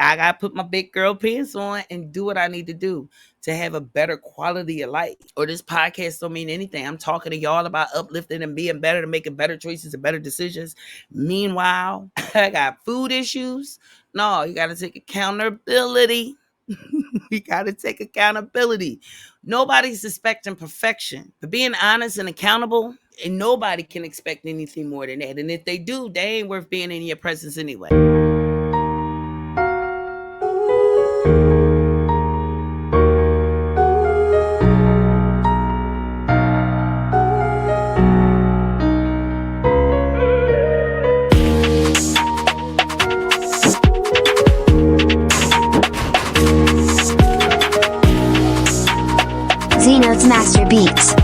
I got to put my big girl pants on and do what I need to do to have a better quality of life. Or this podcast don't mean anything. I'm talking to y'all about uplifting and being better, and making better choices and better decisions. Meanwhile, I got food issues. No, you got to take accountability. You got to take accountability. Nobody's expecting perfection, but being honest and accountable, and nobody can expect anything more than that. And if they do, they ain't worth being in your presence anyway. Zeno's Master Beats.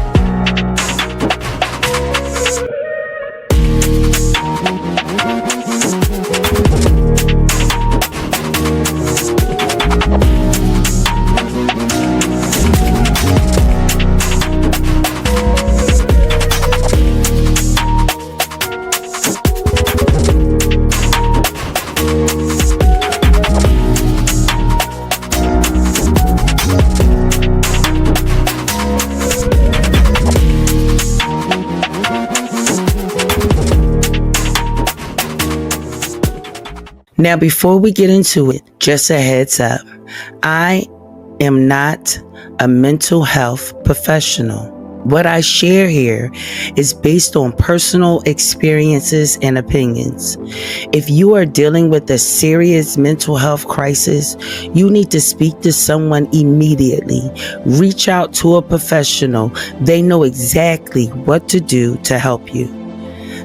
Now, before we get into it, just a heads up. I am not a mental health professional. What I share here is based on personal experiences and opinions. If you are dealing with a serious mental health crisis, you need to speak to someone immediately. Reach out to a professional. They know exactly what to do to help you.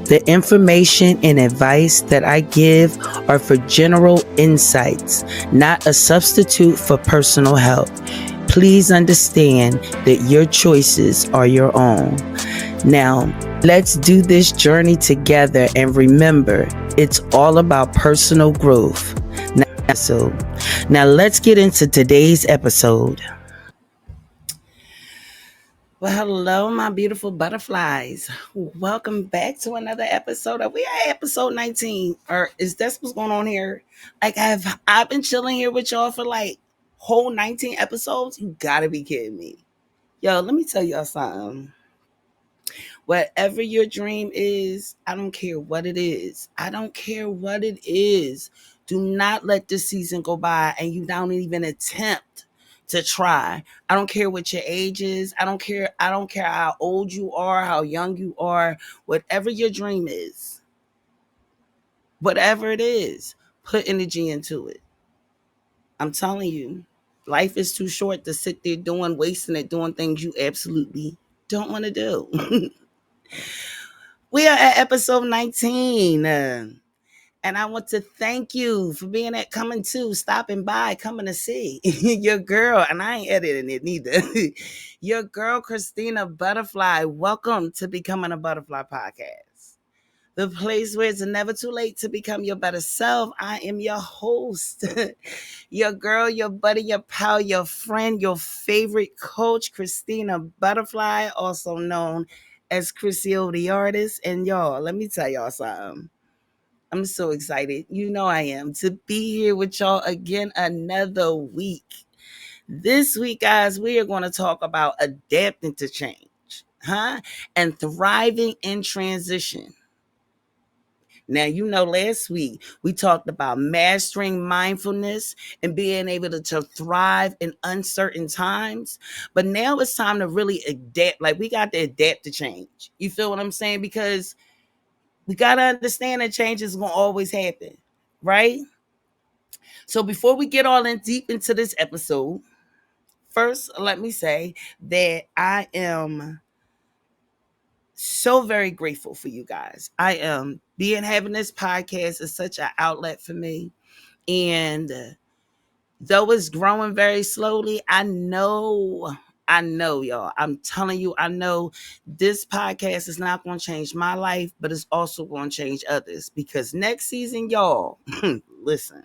The information and advice that I give are for general insights, not a substitute for personal help. Please understand that your choices are your own. Now, let's do this journey together, and remember, it's all about personal growth. Now let's get into today's episode. Well, hello, my beautiful butterflies. Welcome back to another episode. We at episode 19. Or is that what's going on here? Like, I've been chilling here with y'all for like whole 19 episodes? You gotta be kidding me. Yo, let me tell y'all something. Whatever your dream is, I don't care what it is. I don't care what it is. Do not let this season go by and you don't even attempt to try. I don't care what your age is. I don't care how old you are, how young you are. Whatever your dream is, whatever it is, put energy into it. I'm telling you, life is too short to sit there wasting it doing things you absolutely don't want to do. We are at episode 19. And I want to thank you for stopping by, coming to see your girl. And I ain't editing it neither. Your girl, Christina Butterfly. Welcome to Becoming a Butterfly Podcast, the place where it's never too late to become your better self. I am your host, your girl, your buddy, your pal, your friend, your favorite coach, Christina Butterfly, also known as Chrissy the Artist. And y'all, let me tell y'all something. I'm so excited. You know I am, to be here with y'all again another week. This week, guys, we are going to talk about adapting to change, and thriving in transition. Now, last week we talked about mastering mindfulness and being able to thrive in uncertain times. But now it's time to really adapt. Like, we got to adapt to change. You feel what I'm saying? Because we got to understand that change is going to always happen, right? So before we get all in deep into this episode, first, let me say that I am so very grateful for you guys. I am having this podcast is such an outlet for me. And though it's growing very slowly, I know, y'all. I'm telling you, I know this podcast is not going to change my life, but it's also going to change others. Because next season, y'all, listen,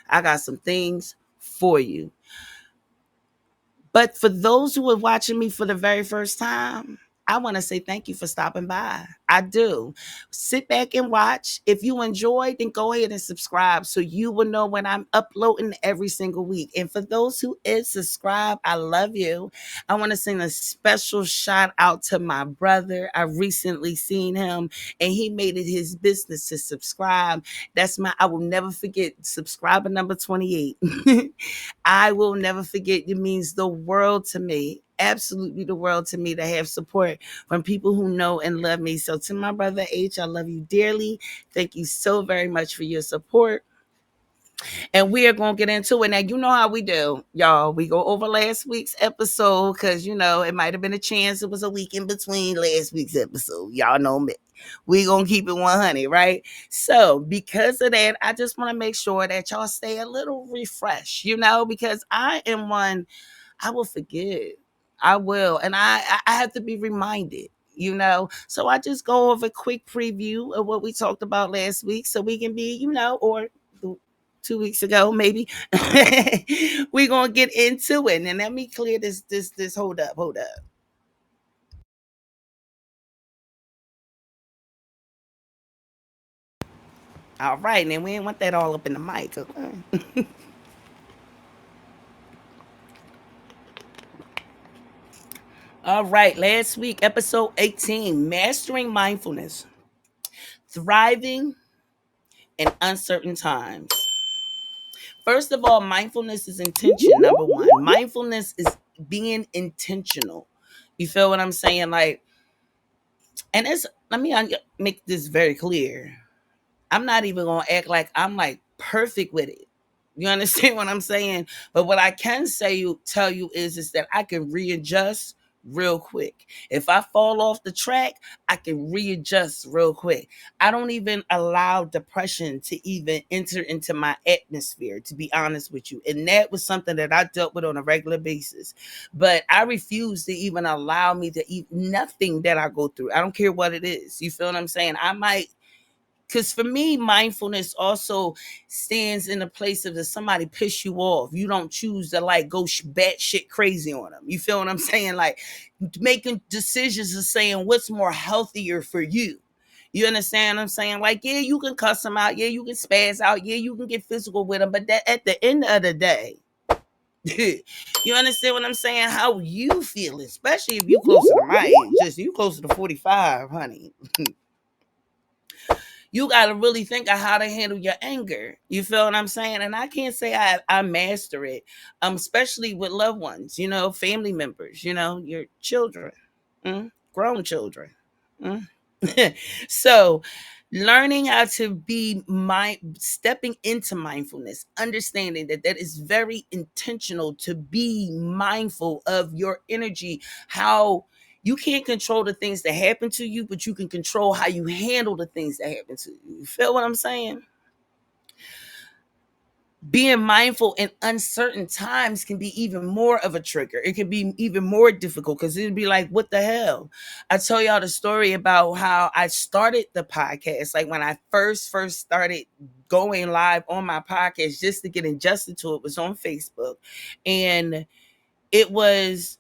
I got some things for you. But for those who are watching me for the very first time, I want to say thank you for stopping by. I do. Sit back and watch. If you enjoyed, then go ahead and subscribe so you will know when I'm uploading every single week. And for those who is subscribed, I love you. I want to send a special shout out to my brother. I recently seen him and he made it his business to subscribe. I will never forget subscriber number 28. I will never forget. It means the world to me, absolutely the world to me, to have support from people who know and love me. So to my brother H, I love you dearly. Thank you so very much for your support. And we are going to get into it. Now, you know how we do, y'all. We go over last week's episode because, it might have been a chance it was a week in between last week's episode. Y'all know me. We going to keep it 100, right? So because of that, I just want to make sure that y'all stay a little refreshed, because I am one, I will forget. I will. And I have to be reminded. So I just go over a quick preview of what we talked about last week so we can be, or 2 weeks ago, maybe. We're gonna get into it. And let me clear this. Hold up. All right, and we didn't want that all up in the mic. Okay. All right, last week, episode 18, Mastering Mindfulness, Thriving in Uncertain Times. First of all, mindfulness is intention, number one. Mindfulness is being intentional. You feel what I'm saying? And let me make this very clear. I'm not even gonna act like I'm like perfect with it. You understand what I'm saying? But what I can tell you is that I can readjust real quick. If I fall off the track, I can readjust real quick. I don't even allow depression to even enter into my atmosphere, to be honest with you. And that was something that I dealt with on a regular basis. But I refuse to even allow me to eat nothing that I go through. I don't care what it is. You feel what I'm saying? I might, because for me, mindfulness also stands in the place of if somebody piss you off, you don't choose to go bat shit crazy on them. You feel what I'm saying? Like making decisions and saying what's more healthier for you. You understand what I'm saying? Like, yeah, you can cuss them out. Yeah, you can spaz out. Yeah, you can get physical with them. But that at the end of the day, you understand what I'm saying? How you feel, especially if you closer to my age. Just you closer to 45, honey. You got to really think of how to handle your anger. You feel what I'm saying? And I can't say I master it, especially with loved ones, family members, your children, grown children. Mm. So, learning how to be stepping into mindfulness, understanding that is very intentional to be mindful of your energy, how you can't control the things that happen to you, but you can control how you handle the things that happen to you. You feel what I'm saying? Being mindful in uncertain times can be even more of a trigger. It can be even more difficult because it'd be like, what the hell? I tell y'all the story about how I started the podcast. Like when I first started going live on my podcast just to get adjusted to it was on Facebook. And it was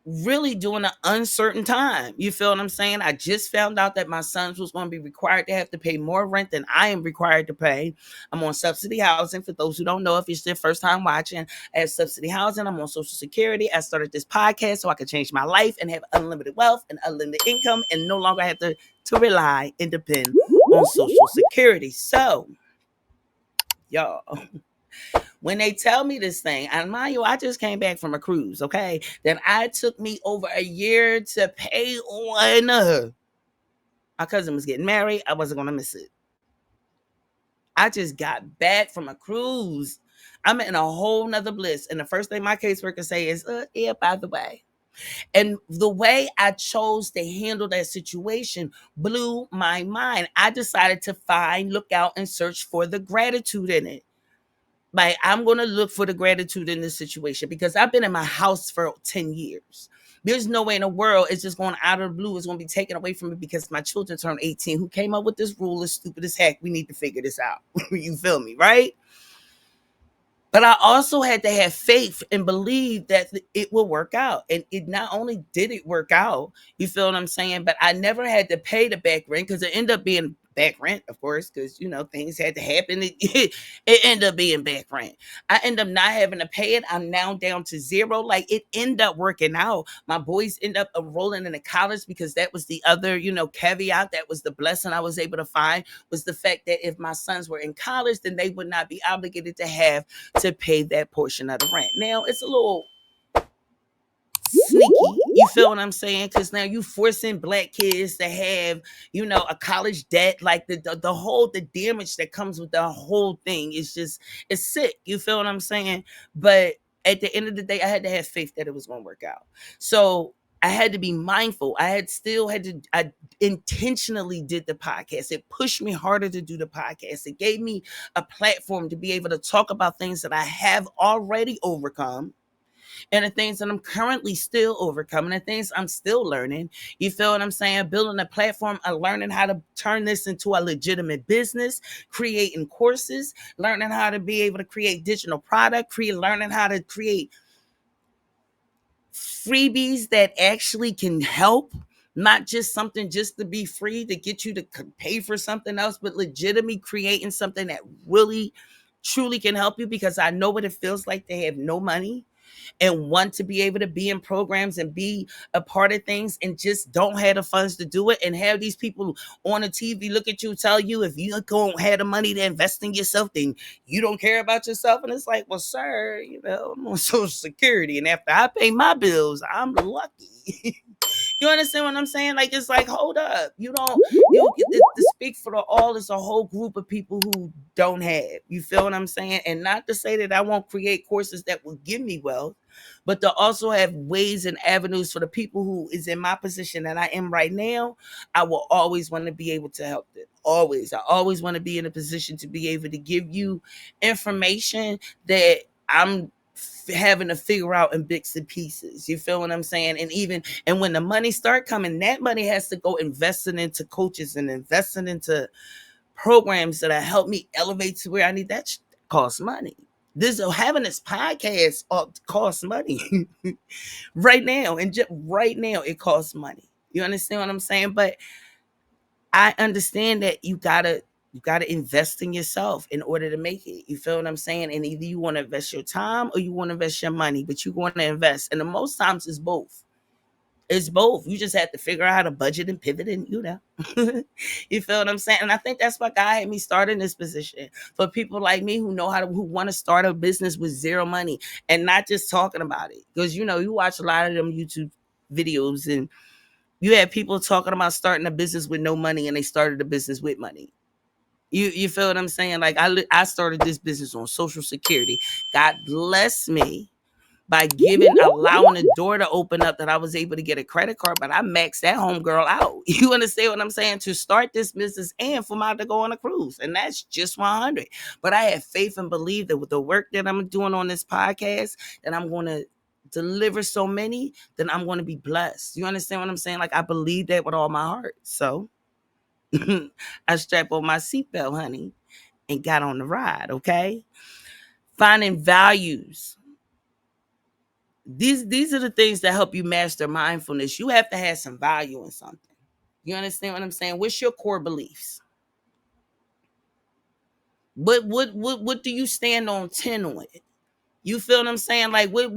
really during an uncertain time. You feel what I'm saying? I just found out that my sons was going to be required to have to pay more rent than I am required to pay. I'm on subsidy housing. For those who don't know, if it's their first time watching, I have subsidy housing. I'm on Social Security. I started this podcast so I could change my life and have unlimited wealth and unlimited income and no longer have to rely and depend on Social Security. So, y'all, when they tell me this thing, and mind you, I just came back from a cruise, okay? That I took me over a year to pay on. My cousin was getting married. I wasn't going to miss it. I just got back from a cruise. I'm in a whole nother bliss. And the first thing my caseworker say is, yeah, by the way. And the way I chose to handle that situation blew my mind. I decided to look out, and search for the gratitude in it. Like, I'm going to look for the gratitude in this situation because I've been in my house for 10 years. There's no way in the world it's just going out of the blue. It's going to be taken away from me because my children turned 18. Who came up with this rule is stupid as heck. We need to figure this out. You feel me, right? But I also had to have faith and believe that it will work out. And it not only did it work out, you feel what I'm saying? But I never had to pay the back rent because it ended up being back rent, of course, because things had to happen. It ended up being back rent. I end up not having to pay it. I'm now down to zero. Like it ended up working out. My boys end up enrolling in the college because that was the other, caveat. That was the blessing I was able to find, was the fact that if my sons were in college, then they would not be obligated to pay that portion of the rent. Now it's a little sneaky, you feel what I'm saying? Because now you forcing black kids to have, a college debt. Like the whole the damage that comes with the whole thing is just, it's sick. You feel what I'm saying? But at the end of the day, I had to have faith that it was going to work out. So I had to be mindful. I intentionally did the podcast. It pushed me harder to do the podcast. It gave me a platform to be able to talk about things that I have already overcome, and the things that I'm currently still overcoming, the things I'm still learning. You feel what I'm saying? Building a platform, learning how to turn this into a legitimate business, creating courses, learning how to be able to create digital product, learning how to create freebies that actually can help, not just something just to be free to get you to pay for something else, but legitimately creating something that really truly can help you, because I know what it feels like to have no money and want to be able to be in programs and be a part of things and just don't have the funds to do it, and have these people on the TV look at you, tell you if you don't have the money to invest in yourself, then you don't care about yourself. And it's like, well, sir, I'm on Social Security, and after I pay my bills, I'm lucky. You understand what I'm saying? Like, it's like, hold up. You don't, to speak for the all, it's a whole group of people who don't have. You feel what I'm saying? And not to say that I won't create courses that will give me wealth, but to also have ways and avenues for the people who is in my position that I am right now. I will always want to be able to help them. Always. I always want to be in a position to be able to give you information that I'm having to figure out in bits and pieces. You feel what I'm saying? And when the money start coming, that money has to go investing into coaches and investing into programs that help me elevate to where I need. That costs money. Having this podcast costs money right now, and just right now it costs money. You understand what I'm saying? But I understand that you gotta invest in yourself in order to make it. You feel what I'm saying? And either you want to invest your time or you want to invest your money, but you want to invest. And the most times it's both. It's both. You just have to figure out how to budget and pivot, and you feel what I'm saying? And I think that's why God had me start in this position, for people like me who want to start a business with zero money, and not just talking about it. Because you watch a lot of them YouTube videos, and you have people talking about starting a business with no money, and they started a business with money. You feel what I'm saying? Like, I started this business on Social Security. God bless me by allowing the door to open up, that I was able to get a credit card, but I maxed that homegirl out. You understand what I'm saying? To start this business and for my to go on a cruise. And that's just 100. But I have faith and believe that with the work that I'm doing on this podcast, that I'm going to deliver so many, then I'm going to be blessed. You understand what I'm saying? Like, I believe that with all my heart. So I strapped on my seatbelt, honey, and got on the ride, okay? Finding values. These are the things that help you master mindfulness. You have to have some value in something. You understand what I'm saying? What's your core beliefs? What do you stand on 10 with? You feel what I'm saying? Like, what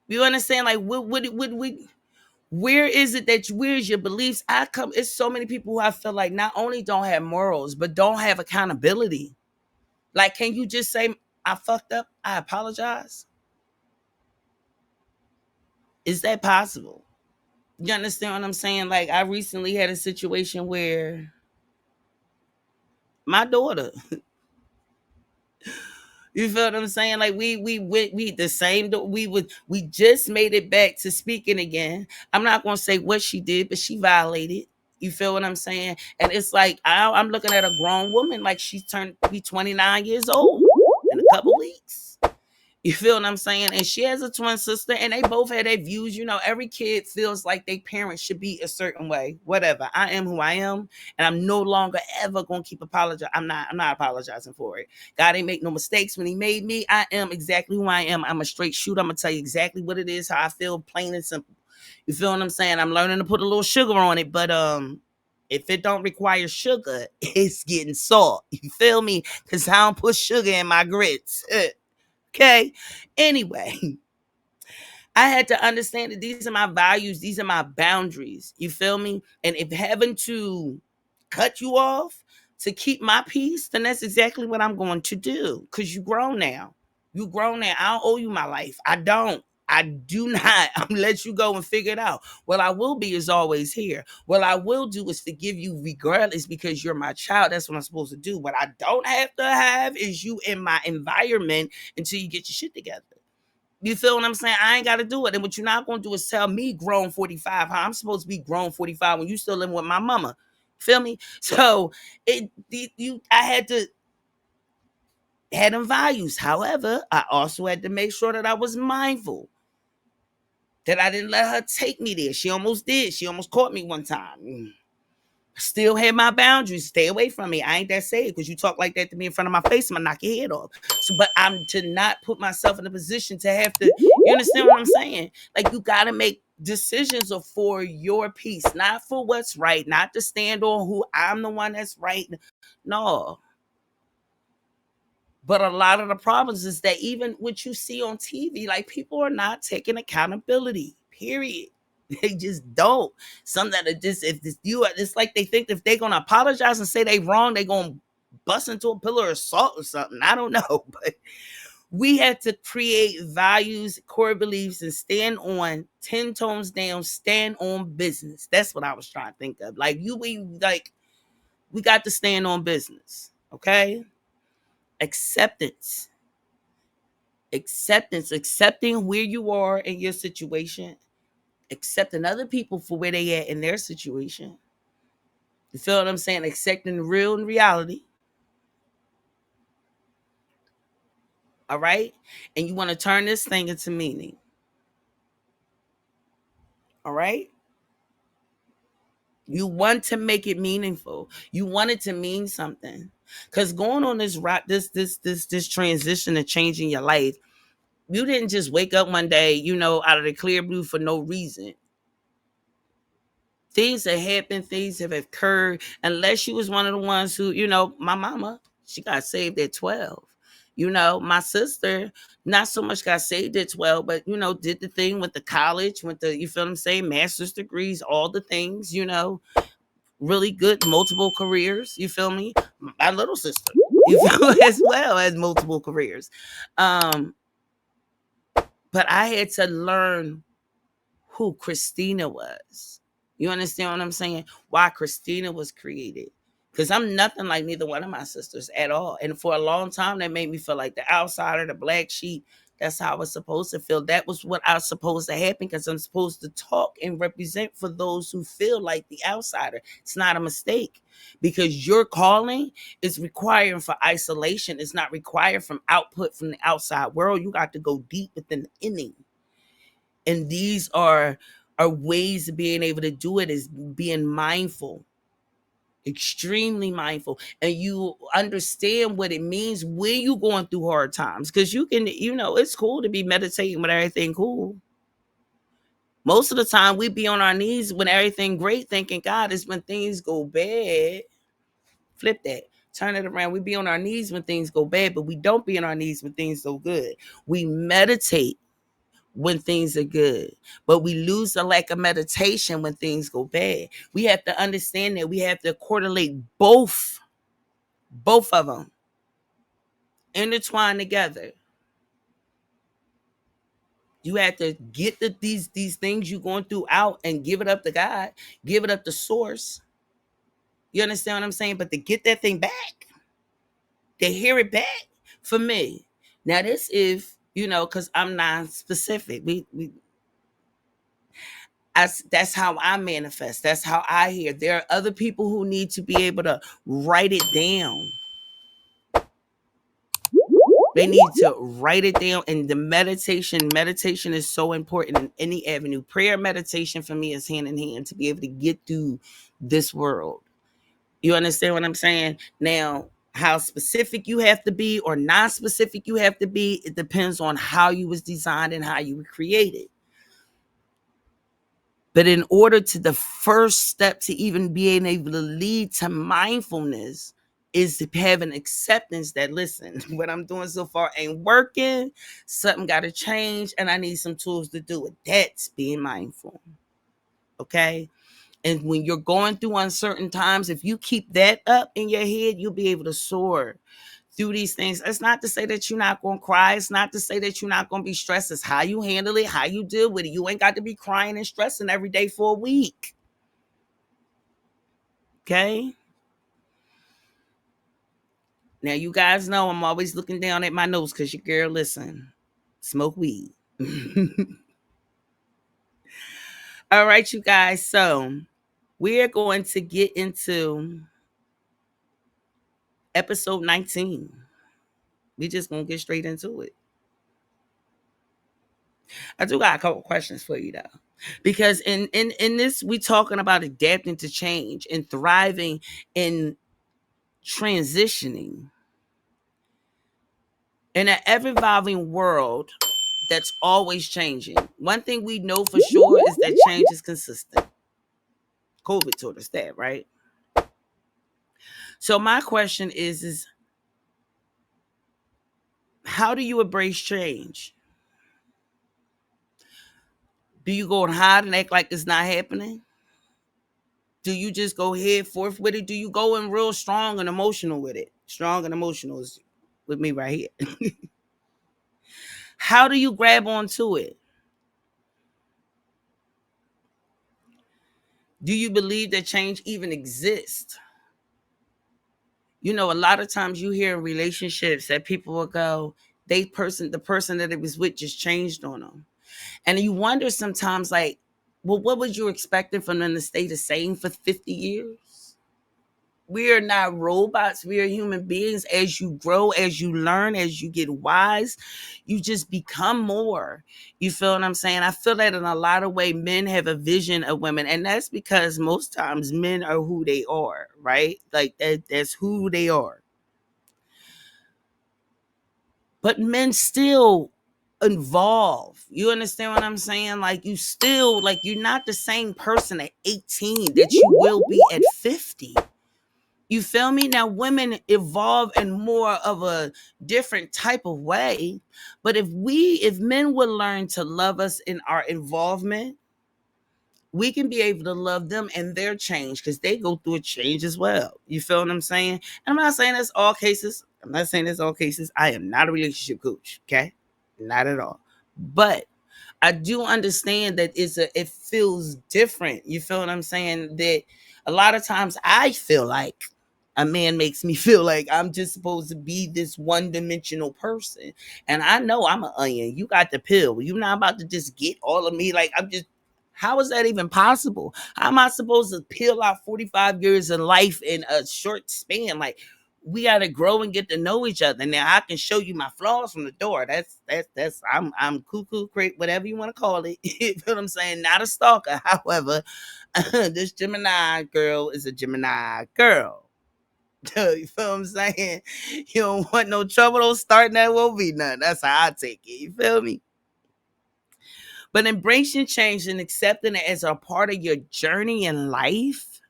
you understand? Like, where is it that where's your beliefs? It's so many people who I feel like not only don't have morals, but don't have accountability. Like, can you just say, I fucked up, I apologize? Is that possible? You understand what I'm saying? Like, I recently had a situation where my daughter, you feel what I'm saying? Like, we the same, we just made it back to speaking again. I'm not gonna say what she did, but she violated. You feel what I'm saying? And it's like, I'm looking at a grown woman, like she's turned to be 29 years old in a couple weeks. You feel what I'm saying? And she has a twin sister, and they both had their views. Every kid feels like their parents should be a certain way. Whatever. I am who I am, and I'm no longer ever gonna keep apologizing. I'm not apologizing for it. God ain't make no mistakes when He made me. I am exactly who I am. I'm a straight shooter. I'm gonna tell you exactly what it is, how I feel, plain and simple. You feel what I'm saying? I'm learning to put a little sugar on it, but if it don't require sugar, it's getting salt. You feel me? Because I don't put sugar in my grits. Okay. Anyway, I had to understand that these are my values, these are my boundaries. You feel me? And if having to cut you off to keep my peace, then that's exactly what I'm going to do. Because you grown now. You grown now. I don't owe you my life. I don't. I do not. I'm gonna let you go and figure it out. What I will be is always here. What I will do is forgive you regardless because you're my child. That's what I'm supposed to do. What I don't have to have is you in my environment until you get your shit together. You feel what I'm saying? I ain't got to do it. And what you're not going to do is tell me grown 45 how I'm supposed to be grown 45 when you still living with my mama. Feel me? So I had to had them values. However, I also had to make sure that I was mindful that I didn't let her take me there. She almost did. She almost caught me one time. Still had my boundaries. Stay away from me. I ain't that saved because you talk like that to me in front of my face, I'm gonna knock your head off. So, but I'm to not put myself in a position to have to. You understand what I'm saying? Like you gotta make decisions for your peace, not for what's right, not to stand on who I'm the one that's right. No. But a lot of the problems is that even what you see on TV, like people are not taking accountability. Period. They just don't. Some that are just if this, you are, it's like they think if they're gonna apologize and say they wrong, they're gonna bust into a pillar of salt or something. I don't know, but we had to create values, core beliefs, and stand on 10 tones down, stand on business. That's what I was trying to think of. Like we got to stand on business. Okay. Acceptance. Accepting where you are in your situation, accepting other people for where they at in their situation. You feel what I'm saying? Accepting the real and reality. All right. And you want to turn this thing into meaning. All right. You want to make it meaningful. You want it to mean something. Because going on this route, this transition and changing your life, you didn't just wake up one day, out of the clear blue for no reason. Things have happened, things have occurred, unless you was one of the ones who, my mama, she got saved at 12. My sister, not so much got saved at 12, but, did the thing with the college, went the, you feel what I'm saying, master's degrees, all the things, really good, multiple careers, you feel me? My little sister, you feel, as well as multiple careers. But I had to learn who Christina was. You understand what I'm saying? Why Christina was created. Because I'm nothing like neither one of my sisters at all. And for a long time, that made me feel like the outsider, the black sheep. That's how I was supposed to feel. That was what I was supposed to happen because I'm supposed to talk and represent for those who feel like the outsider. It's not a mistake because your calling is requiring for isolation. It's not required from output from the outside world. You got to go deep within the inning. And these are ways of being able to do it is being mindful, extremely mindful, and you understand what it means when you going through hard times. Because you can, it's cool to be meditating with everything cool. Most of the time we be on our knees when everything great, thanking God. Is when things go bad. Flip that. Turn it around. We be on our knees when things go bad, but we don't be on our knees when things go good. We meditate when things are good, but we lose the lack of meditation when things go bad. We have to understand that we have to correlate both of them, intertwined together. You have to get these things you're going through out and give it up to God, give it up to source. You understand what I'm saying? But to get that thing back, to hear it back, for me. Now this is, because I'm non-specific. That's how I manifest. That's how I hear. There are other people who need to be able to write it down. They need to write it down. And the meditation is so important in any avenue. Prayer, meditation for me is hand in hand to be able to get through this world. You understand what I'm saying? Now, how specific you have to be or non-specific you have to be, it depends on how you was designed and how you were created. But in order to the first step to even being able to lead to mindfulness is to have an acceptance that, listen, what I'm doing so far ain't working. Something got to change and I need some tools to do it. That's being mindful. Okay. And when you're going through uncertain times, if you keep that up in your head, you'll be able to soar through these things. It's not to say that you're not going to cry. It's not to say that you're not going to be stressed. It's how you handle it, how you deal with it. You ain't got to be crying and stressing every day for a week. Okay? Now, you guys know I'm always looking down at my nose because your girl, listen, smoke weed. All right, you guys. So we're going to get into episode 19. We just going to get straight into it. I do got a couple questions for you though. Because in this, we talking about adapting to change and thriving in transitioning. In an ever-evolving world that's always changing, one thing we know for sure is that change is consistent. COVID taught us that, right? So my question is how do you embrace change? Do you go and hide and act like it's not happening? Do you just go head forth with it? Do you go in real strong and emotional with it? Strong and emotional is with me right here. How do you grab onto it? Do you believe that change even exists? You know, a lot of times you hear in relationships that people will go, the person that it was with just changed on them. And you wonder sometimes, like, well, what was you expecting from them to stay the same for 50 years? We are not robots. We are human beings. As you grow, as you learn, as you get wise, you just become more. You feel what I'm saying? I feel that in a lot of ways, men have a vision of women. And that's because most times men are who they are, right? Like that's who they are. But men still evolve. You understand what I'm saying? Like you still, like you're not the same person at 18 that you will be at 50. You feel me? Now, women evolve in more of a different type of way. But if men would learn to love us in our involvement, we can be able to love them and their change because they go through a change as well. You feel what I'm saying? And I'm not saying that's all cases. I'm not saying that's all cases. I am not a relationship coach. Okay. Not at all. But I do understand that it feels different. You feel what I'm saying? That a lot of times I feel like a man makes me feel like I'm just supposed to be this one-dimensional person. And I know I'm an onion. You got the pill. You're not about to just get all of me. Like I'm just, how is that even possible? How am I supposed to peel out 45 years of life in a short span? Like we gotta grow and get to know each other. Now I can show you my flaws from the door. That's I'm cuckoo, crate, whatever you want to call it. You know what I'm saying? Not a stalker. However, this Gemini girl is a Gemini girl. You feel what I'm saying? You don't want no trouble, don't start, that won't be none. That's how I take it. You feel me? But embracing change and accepting it as a part of your journey in life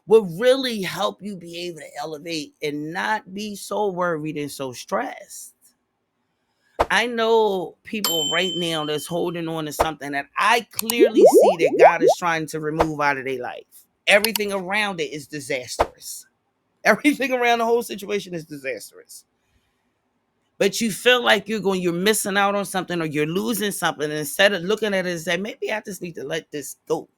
will really help you be able to elevate and not be so worried and so stressed. I know people right now that's holding on to something that I clearly see that God is trying to remove out of their life. Everything around it is disastrous. Everything around the whole situation is disastrous. But you feel like you're missing out on something or you're losing something. And instead of looking at it and say, maybe I just need to let this go.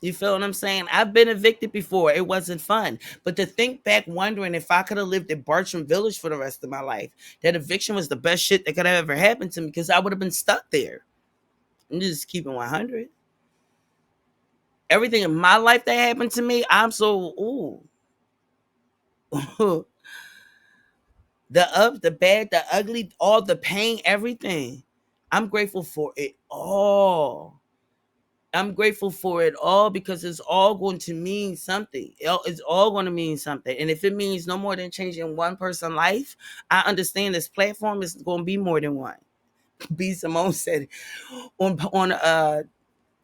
You feel what I'm saying? I've been evicted before. It wasn't fun. But to think back wondering if I could have lived in Bartram Village for the rest of my life, that eviction was the best shit that could have ever happened to me because I would have been stuck there. I'm just keeping 100. Everything in my life that happened to me, I'm so, ooh. The up, the bad, the ugly, all the pain, everything. I'm grateful for it all. I'm grateful for it all because it's all going to mean something. It's all going to mean something. And if it means no more than changing one person's life, I understand this platform is going to be more than one. B. Simone said on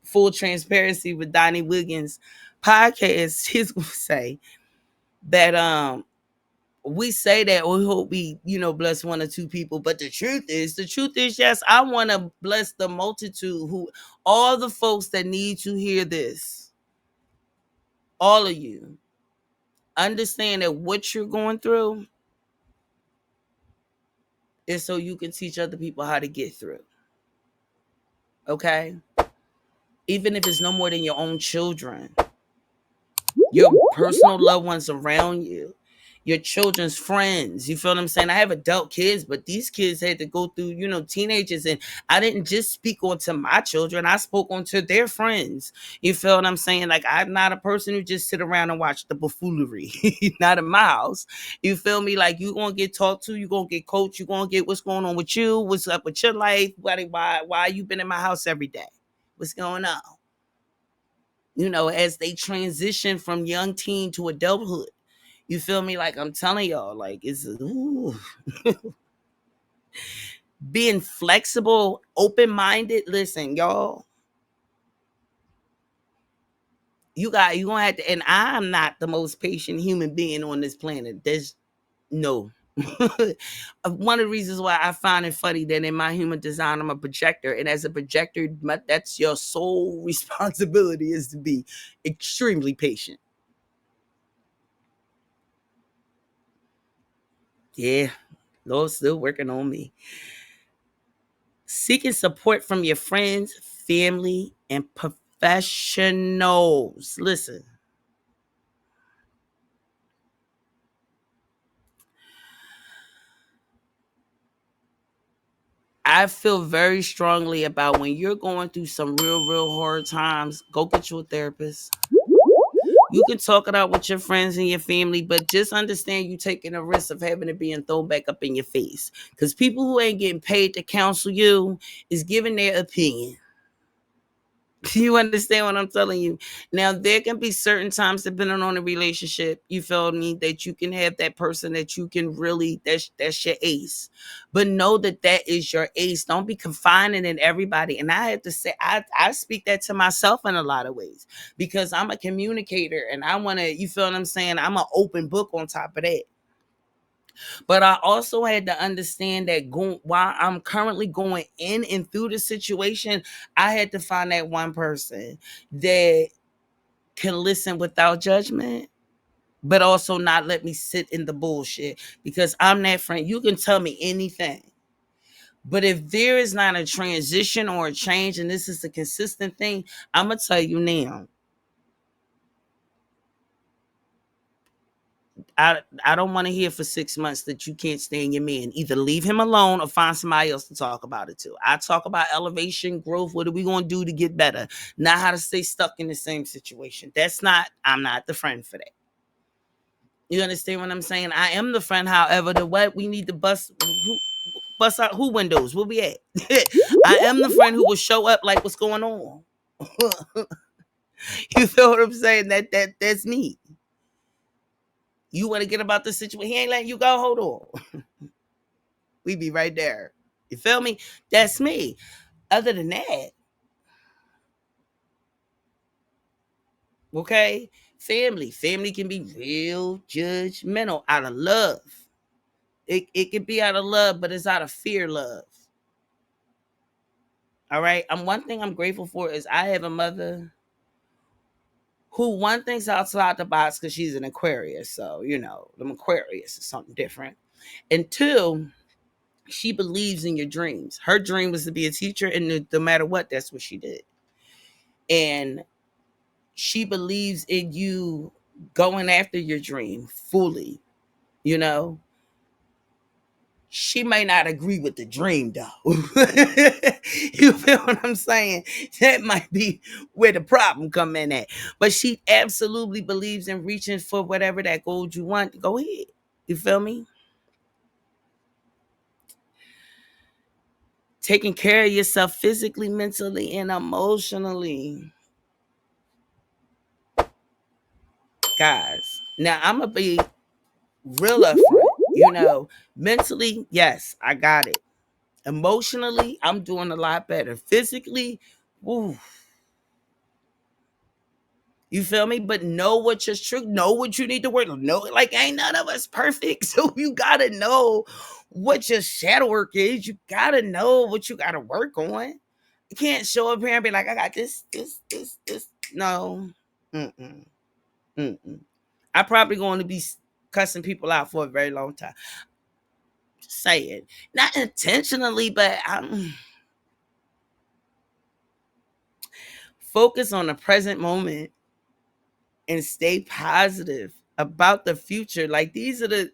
Full Transparency with Donnie Wiggins podcast, he's going to say that we say that we hope we, bless one or two people, but the truth is, yes, I want to bless the multitude, who all the folks that need to hear this, all of you, understand that what you're going through is so you can teach other people how to get through. Okay? Even if it's no more than your own children, your personal loved ones around you, your children's friends. You feel what I'm saying? I have adult kids, but these kids had to go through, teenagers. And I didn't just speak onto my children, I spoke onto their friends. You feel what I'm saying? Like, I'm not a person who just sit around and watch the buffoonery. Not in my house. You feel me? Like, you're going to get talked to, you're going to get coached, you're going to get what's going on with you, what's up with your life, why you been in my house every day? What's going on? As they transition from young teen to adulthood. You feel me? Like, I'm telling y'all, like, it's being flexible, open-minded. Listen, y'all, you gonna have to, and I'm not the most patient human being on this planet. There's no. One of the reasons why I find it funny that in my human design, I'm a projector, and as a projector, that's your sole responsibility, is to be extremely patient. Yeah, Lord's still working on me. Seeking support from your friends, family, and professionals. Listen, I feel very strongly about when you're going through some real, real hard times, go get you a therapist. You can talk it out with your friends and your family, but just understand you taking a risk of having it being thrown back up in your face. Because people who ain't getting paid to counsel you is giving their opinion. You understand what I'm telling you? Now, there can be certain times, depending on the relationship, you feel me, that you can have that person that you can really, that's your ace. But know that that is your ace. Don't be confining in everybody. And I have to say, I speak that to myself in a lot of ways, because I'm a communicator and I want to, you feel what I'm saying? I'm an open book on top of that. But I also had to understand that while I'm currently going in and through the situation, I had to find that one person that can listen without judgment, but also not let me sit in the bullshit, because I'm that friend. You can tell me anything. But if there is not a transition or a change, and this is a consistent thing, I'm going to tell you now, I don't want to hear for 6 months that you can't stand your man. Either leave him alone or find somebody else to talk about it to. I talk about elevation, growth. What are we going to do to get better? Not how to stay stuck in the same situation. I'm not the friend for that. You understand what I'm saying? I am the friend. However, the what we need to bust out who windows. Where we at? I am the friend who will show up like, what's going on? You feel what I'm saying? That's me. You want to get about the situation? He ain't letting you go. Hold on. We be right there. You feel me? That's me. Other than that, okay, family can be real judgmental out of love. It can be out of love, but it's out of fear love. All right. One thing I'm grateful for is I have a mother who, one thing's outside the box, because she's an Aquarius. So, the Aquarius is something different. And two, she believes in your dreams. Her dream was to be a teacher, and no matter what, that's what she did. And she believes in you going after your dream fully. you know she may not agree with the dream, though. You feel what I'm saying? That might be where the problem come in at. But she absolutely believes in reaching for whatever that goal you want. Go ahead. You feel me? taking care of yourself physically, mentally, and emotionally. Guys, now I'm going to be real upfront. Mentally, yes, I got it. Emotionally, I'm doing a lot better. Physically, woo, you feel me? But know what your truth, know what you need to work on. Know, like, ain't none of us perfect. So you gotta know what your shadow work is. You gotta know what you gotta work on. You can't show up here and be like, I got this. No. Mm-mm. Mm-mm. I probably going to be cussing people out for a very long time. Just say it. Not intentionally, but I'm focus on the present moment and stay positive about the future. Like these are the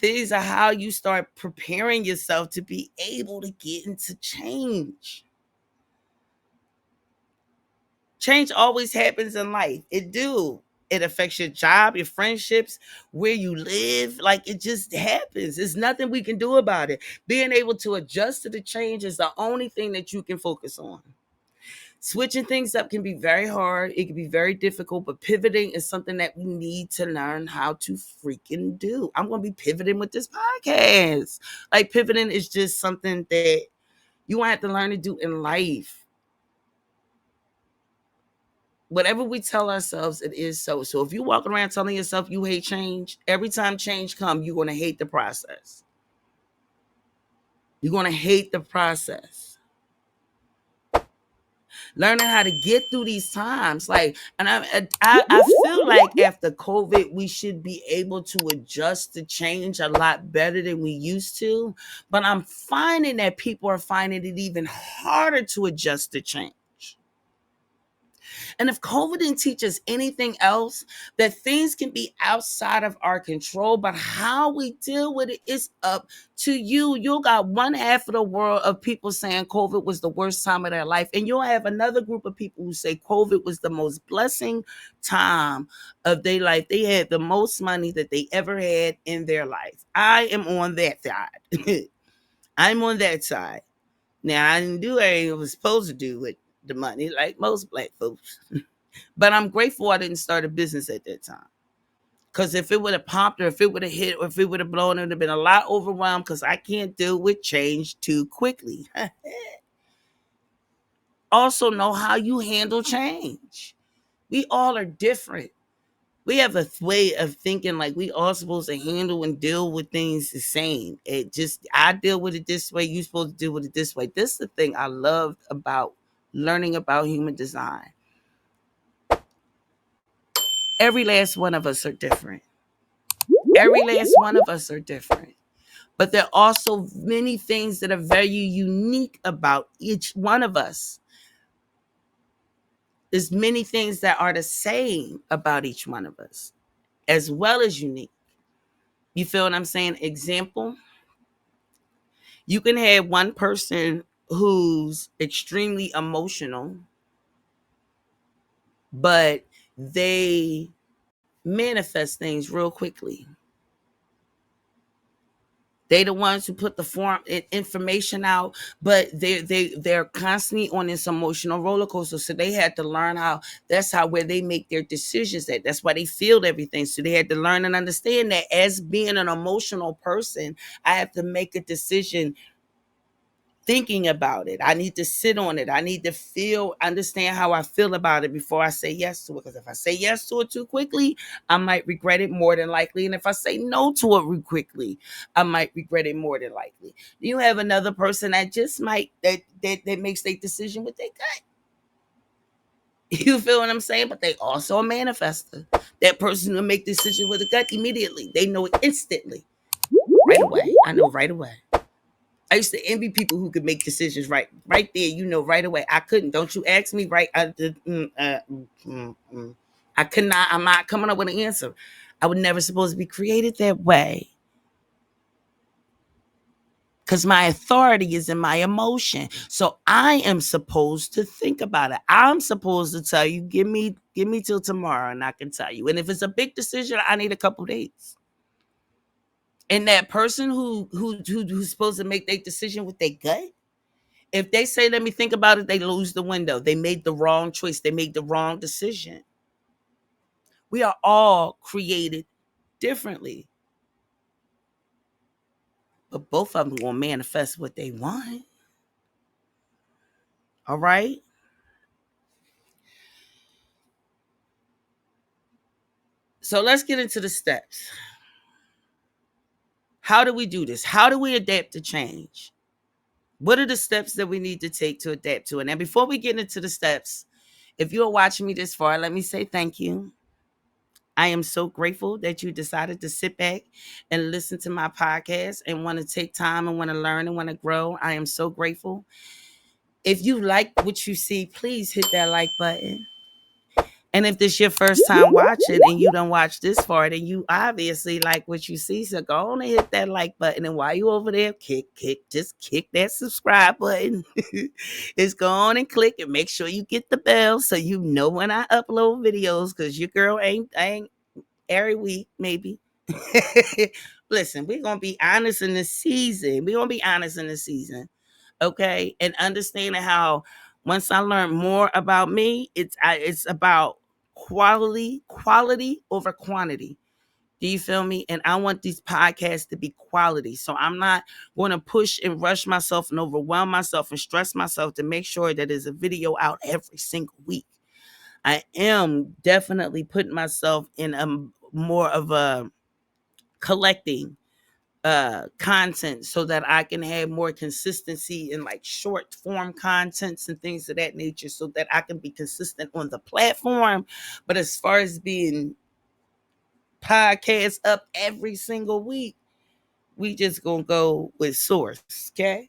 things of how you start preparing yourself to be able to get into change. Change always happens in life. It do. It affects your job, your friendships, where you live. Like, it just happens. There's nothing we can do about it. Being able to adjust to the change is the only thing that you can focus on. Switching things up can be very hard. It can be very difficult, but pivoting is something that we need to learn how to freaking do. I'm going to be pivoting with this podcast. Like, pivoting is just something that you want to have to learn to do in life. Whatever we tell ourselves, it is so. So if you're walking around telling yourself you hate change, every time change comes, you're going to hate the process. You're going to hate the process. Learning how to get through these times. Like, and I feel like after COVID, we should be able to adjust to change a lot better than we used to. But I'm finding that people are finding it even harder to adjust to change. And if COVID didn't teach us anything else, that things can be outside of our control, but how we deal with it is up to you. You got one half of the world of people saying COVID was the worst time of their life, and you'll have another group of people who say COVID was the most blessing time of their life. They had the most money that they ever had in their life. I am on that side. I'm on that side. Now, I didn't do everything I was supposed to do with the money like most black folks. But I'm grateful I didn't start a business at that time. Because if it would have popped or if it would have hit or if it would have blown, it would have been a lot overwhelmed because I can't deal with change too quickly. Also know how you handle change. We all are different. We have a way of thinking like we all supposed to handle and deal with things the same. It just, I deal with it this way, you supposed to deal with it this way. This is the thing I love about learning about human design. Every last one of us are different. Every last one of us are different. But there are also many things that are very unique about each one of us. There's many things that are the same about each one of us, as well as unique. You feel what I'm saying? Example, you can have one person who's extremely emotional, but they manifest things real quickly. They the ones who put the form information out, but they're constantly on this emotional roller coaster. So they had to learn how. That's how where they make their decisions. That's why they feel everything. So they had to learn and understand that as being an emotional person, I have to make a decision thinking about it. I need to sit on it. I need to understand how I feel about it before I say yes to it. Because if I say yes to it too quickly, I might regret it more than likely. And if I say no to it real quickly, I might regret it more than likely. You have another person that just might that makes their decision with their gut. You feel what I'm saying? But they also a manifester. That person will make decision with the gut immediately. They know it instantly. Right away. I know right away. I used to envy people who could make decisions right there. You know, right away. I couldn't. Don't you ask me right. I could not. I'm not coming up with an answer. I was never supposed to be created that way. Because my authority is in my emotion. So I am supposed to think about it. I'm supposed to tell you, give me till tomorrow and I can tell you. And if it's a big decision, I need a couple days. And that person who's supposed to make their decision with their gut, if they say, let me think about it, they lose the window. They made the wrong choice. They made the wrong decision. We are all created differently, but both of them will manifest what they want. All right. So let's get into the steps. How do we do this? How do we adapt to change? What are the steps that we need to take to adapt to it? And before we get into the steps, if you're watching me this far, let me say thank you. I am so grateful that you decided to sit back and listen to my podcast and want to take time and want to learn and want to grow. I am so grateful. If you like what you see, please hit that like button. And if this your first time watching and you don't watch this far, then you obviously like what you see. So go on and hit that like button. And while you over there, just kick that subscribe button. Just go on and click and make sure you get the bell so you know when I upload videos. Cause your girl ain't every week, maybe. Listen, we're gonna be honest in the season. We're gonna be honest in the season. Okay. And understanding how once I learn more about me, it's about quality over quantity. Do you feel me? And I want these podcasts to be quality. So I'm not going to push and rush myself and overwhelm myself and stress myself to make sure that there's a video out every single week. I am definitely putting myself in a more of a collecting content so that I can have more consistency in like short form contents and things of that nature so that I can be consistent on the platform. But as far as being podcasts up every single week, we just gonna go with source, okay?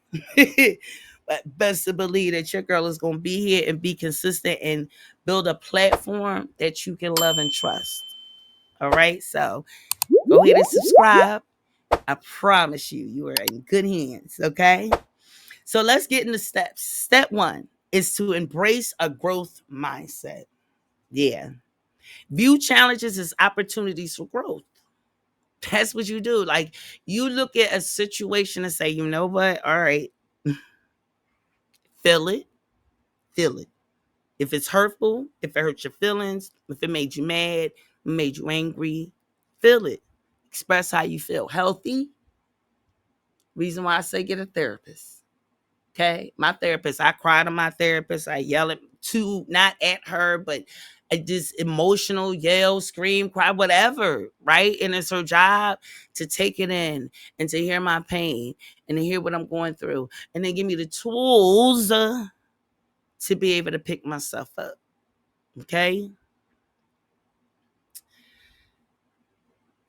But best to believe that your girl is gonna be here and be consistent and build a platform that you can love and trust. All right, so go ahead and subscribe. I promise you, you are in good hands. Okay. So let's get into steps. Step one is to embrace a growth mindset. Yeah. View challenges as opportunities for growth. That's what you do. Like you look at a situation and say, you know what? All right, feel it, feel it. If it's hurtful, if it hurt your feelings, if it made you mad, made you angry, feel it. Express how you feel. Healthy. Reason why I say get a therapist. Okay. My therapist, I cried to my therapist. I yell at not at her, but I just emotional, yell, scream, cry, whatever. Right. And it's her job to take it in and to hear my pain and to hear what I'm going through and then give me the tools to be able to pick myself up. Okay.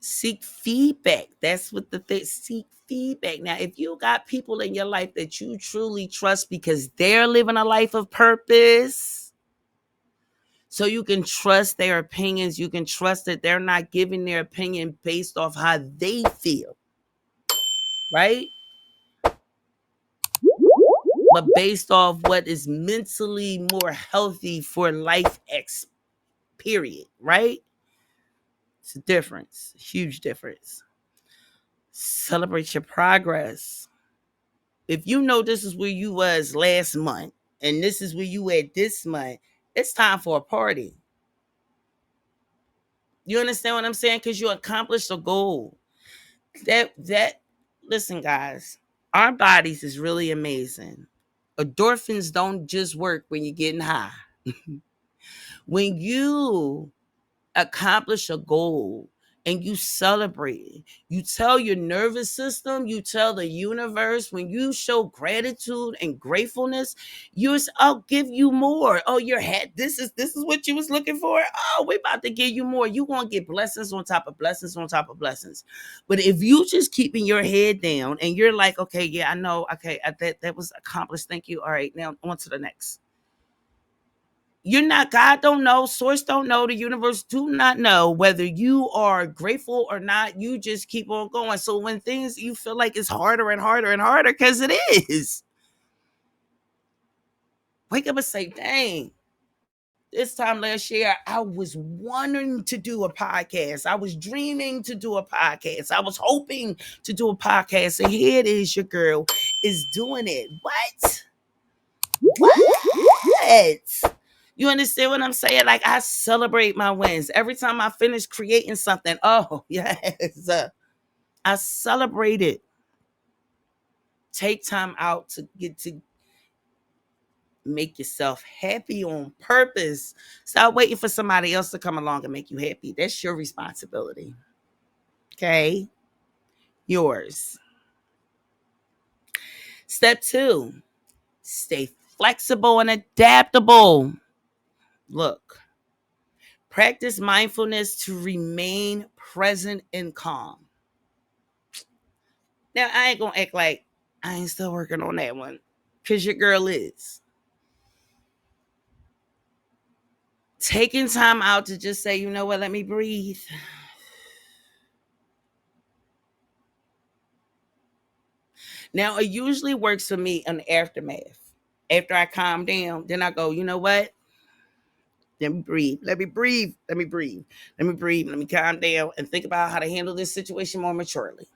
Seek feedback. That's what the thing. Seek feedback. Now, if you got people in your life that you truly trust because they're living a life of purpose, so you can trust their opinions, you can trust that they're not giving their opinion based off how they feel, right? But based off what is mentally more healthy for life period, right? It's a difference, a huge difference. Celebrate your progress. If you know this is where you was last month and this is where you at this month, it's time for a party. You understand what I'm saying? Because you accomplished a goal. That listen, guys, our bodies is really amazing. Endorphins don't just work when you're getting high. When you accomplish a goal and you celebrate it, you tell your nervous system, you tell the universe, when you show gratitude and gratefulness, I'll give you more. Oh, your head, this is what you was looking for. Oh, we're about to give you more. You gonna get blessings on top of blessings on top of blessings. But if you just keeping your head down and you're like, okay, yeah, I know, okay, that was accomplished, thank you, all right, now on to the next. You're not, God don't know, source don't know, the universe do not know whether you are grateful or not. You just keep on going. So when things you feel like it's harder and harder and harder, because it is, wake up and say, dang, This time last year, I was wanting to do a podcast. I was dreaming to do a podcast. I was hoping to do a podcast. And here it is, your girl is doing it. What? What? You understand what I'm saying? Like, I celebrate my wins. Every time I finish creating something, oh, yes. I celebrate it. Take time out to get to make yourself happy on purpose. Stop waiting for somebody else to come along and make you happy. That's your responsibility. Okay? Yours. Step 2, stay flexible and adaptable. Look, practice mindfulness to remain present and calm. Now, I ain't gonna act like I ain't still working on that one, because your girl is. Taking time out to just say, you know what, let me breathe. Now, it usually works for me in the aftermath. After I calm down, then I go, you know what? Let me breathe. Let me breathe. Let me breathe. Let me breathe. Let me calm down and think about how to handle this situation more maturely.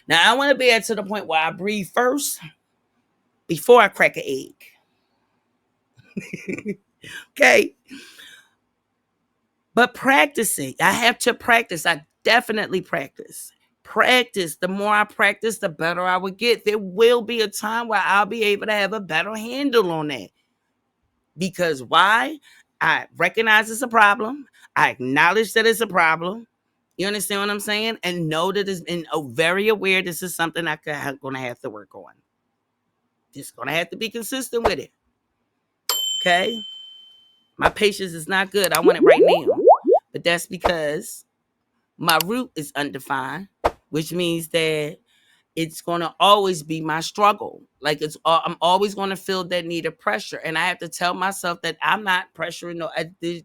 Now, I want to be at to the point where I breathe first before I crack an egg. Okay? But practicing, I have to practice. I definitely practice. Practice. The more I practice, the better I will get. There will be a time where I'll be able to have a better handle on that. Because why? I recognize it's a problem. I acknowledge that it's a problem. You understand what I'm saying? And know that it's and very aware this is something I'm going to have to work on. Just going to have to be consistent with it. Okay? My patience is not good. I want it right now. But that's because my root is undefined, which means that it's going to always be my struggle. Like I'm always going to feel that need of pressure. And I have to tell myself that I'm not pressuring.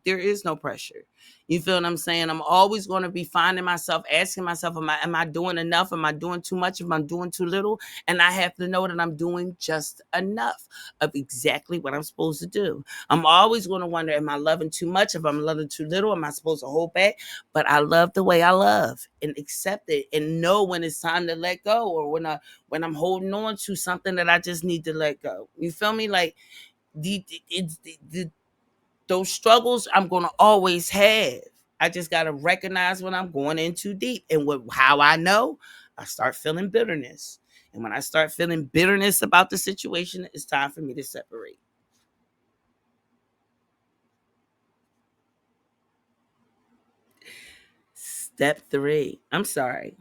There is no pressure. You feel what I'm saying? I'm always going to be finding myself, asking myself, am I doing enough? Am I doing too much? Am I doing too little? And I have to know that I'm doing just enough of exactly what I'm supposed to do. I'm always going to wonder, am I loving too much? If I'm loving too little, am I supposed to hold back? But I love the way I love and accept it and know when it's time to let go, or when I'm holding on to something that I just need to let go. You feel me? Like those struggles I'm going to always have. I just got to recognize when I'm going in too deep. And how I know, I start feeling bitterness. And when I start feeling bitterness about the situation, it's time for me to separate. Step 3. I'm sorry.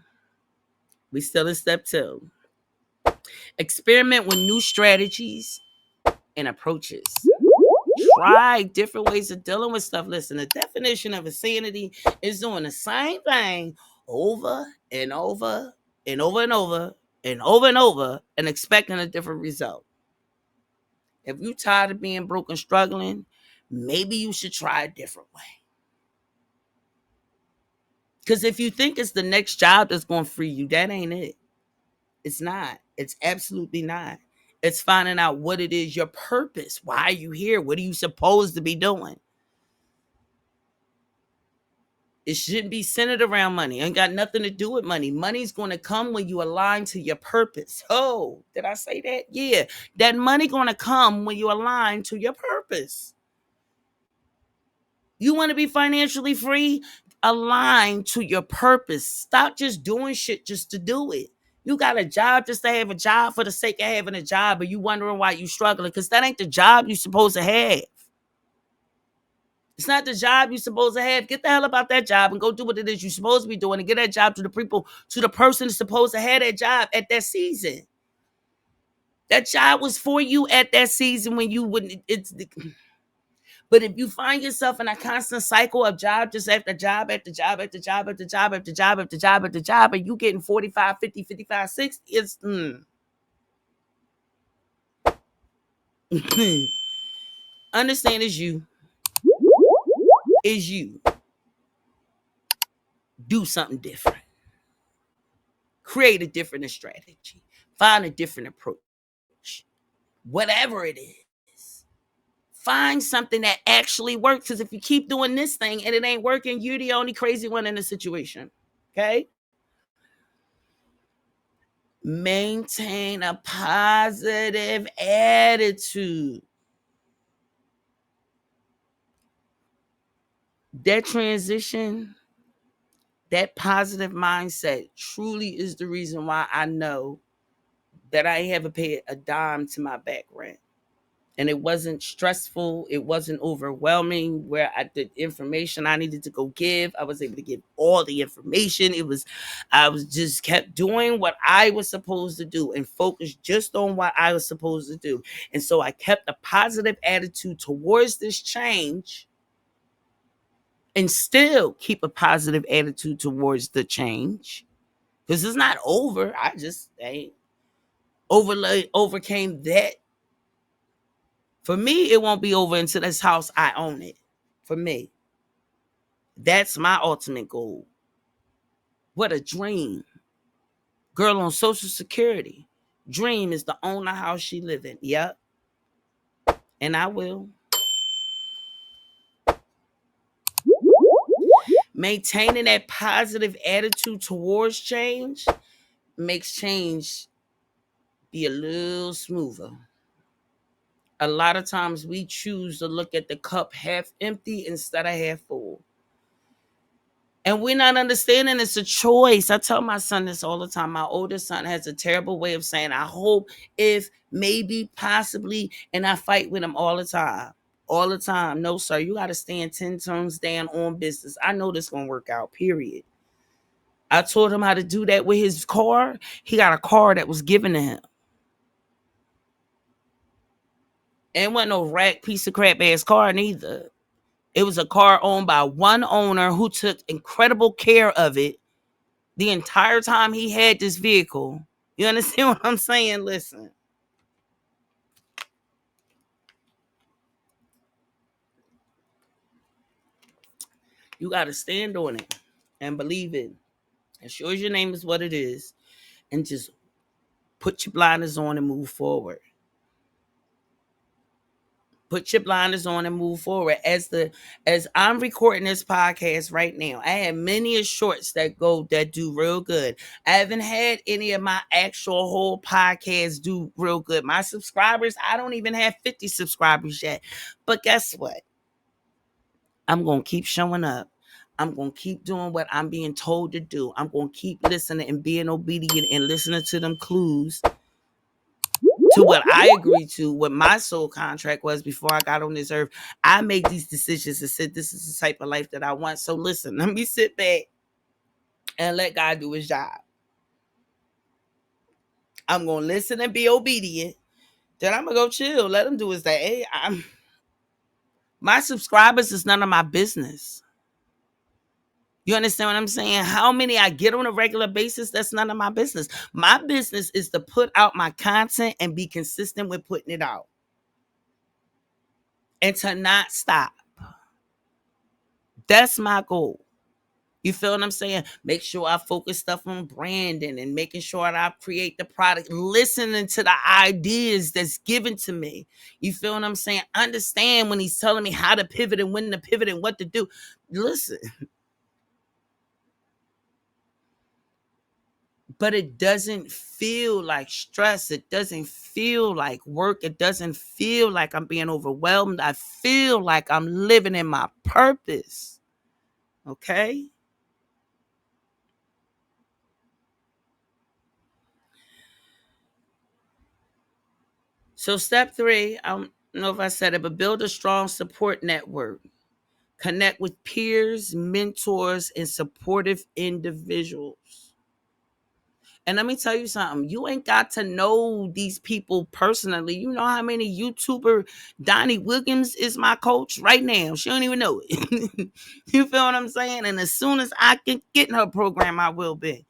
We still in step 2. Experiment with new strategies and approaches. Try different ways of dealing with stuff. Listen, the definition of insanity is doing the same thing over and over and over and over and over and over and expecting a different result. If you're tired of being broke and struggling, maybe you should try a different way. Because if you think it's the next job that's going to free you, that ain't it. It's not. It's absolutely not. It's finding out what it is, your purpose. Why are you here? What are you supposed to be doing? It shouldn't be centered around money. It ain't got nothing to do with money. Money's going to come when you align to your purpose. Oh, did I say that? Yeah. That money going to come when you align to your purpose. You want to be financially free? Align to your purpose. Stop just doing shit just to do it. You got a job just to have a job for the sake of having a job, but you wondering why you struggling, because that ain't the job you supposed to have. It's not the job you're supposed to have. Get the hell about that job and go do what it is you're supposed to be doing and get that job to the people, to the person that's supposed to have that job at that season. That job was for you at that season when you wouldn't. But if you find yourself in a constant cycle of job just after job after job after job after job after job after job after job, and you getting 45, 50, 55, 60, it's understand is you. Is you. Do something different. Create a different strategy. Find a different approach. Whatever it is. Find something that actually works. Because if you keep doing this thing and it ain't working, you're the only crazy one in the situation. Okay? Maintain a positive attitude. That transition, that positive mindset truly is the reason why I know that I ain't ever paid a dime to my back rent. And it wasn't stressful. It wasn't overwhelming where the information I needed to go give, I was able to give all the information. I was just kept doing what I was supposed to do and focused just on what I was supposed to do. And so I kept a positive attitude towards this change and still keep a positive attitude towards the change. Because it's not over. I just overcame that. For me, it won't be over until this house, I own it. For me. That's my ultimate goal. What a dream. Girl on Social Security. Dream is to own the house she live in. Yep. And I will. Maintaining that positive attitude towards change makes change be a little smoother. A lot of times we choose to look at the cup half empty instead of half full. And we're not understanding it's a choice. I tell my son this all the time. My oldest son has a terrible way of saying, I hope, if, maybe, possibly, and I fight with him all the time. All the time. No, sir, you got to stand 10 tones down on business. I know this going to work out, period. I taught him how to do that with his car. He got a car that was given to him. And it wasn't no rack piece of crap ass car neither. It was a car owned by one owner who took incredible care of it the entire time he had this vehicle. You understand what I'm saying? Listen. You got to stand on it and believe it. As sure as your name is what it is. And just put your blinders on and move forward. Put your blinders on and move forward. As I'm recording this podcast right now, I have many shorts that do real good. I haven't had any of my actual whole podcasts do real good. My subscribers, I don't even have 50 subscribers yet. But guess what? I'm going to keep showing up. I'm going to keep doing what I'm being told to do. I'm going to keep listening and being obedient and listening to them clues to what I agreed to, what my soul contract was before I got on this earth. I made these decisions and said, this is the type of life that I want. So listen, let me sit back and let God do his job. I'm going to listen and be obedient. Then I'm going to go chill. Let him do his thing. Hey, my subscribers is none of my business. You understand what I'm saying? How many I get on a regular basis, that's none of my business. My business is to put out my content and be consistent with putting it out. And to not stop. That's my goal. You feel what I'm saying? Make sure I focus stuff on branding and making sure that I create the product, listening to the ideas that's given to me. You feel what I'm saying? Understand when he's telling me how to pivot and when to pivot and what to do. Listen. But it doesn't feel like stress. It doesn't feel like work. It doesn't feel like I'm being overwhelmed. I feel like I'm living in my purpose. Okay? So step 3, I don't know if I said it, but build a strong support network. Connect with peers, mentors, and supportive individuals. And let me tell you something. You ain't got to know these people personally. You know how many YouTuber Donnie Williams is my coach right now. She don't even know it. You feel what I'm saying? And as soon as I can get in her program, I will be.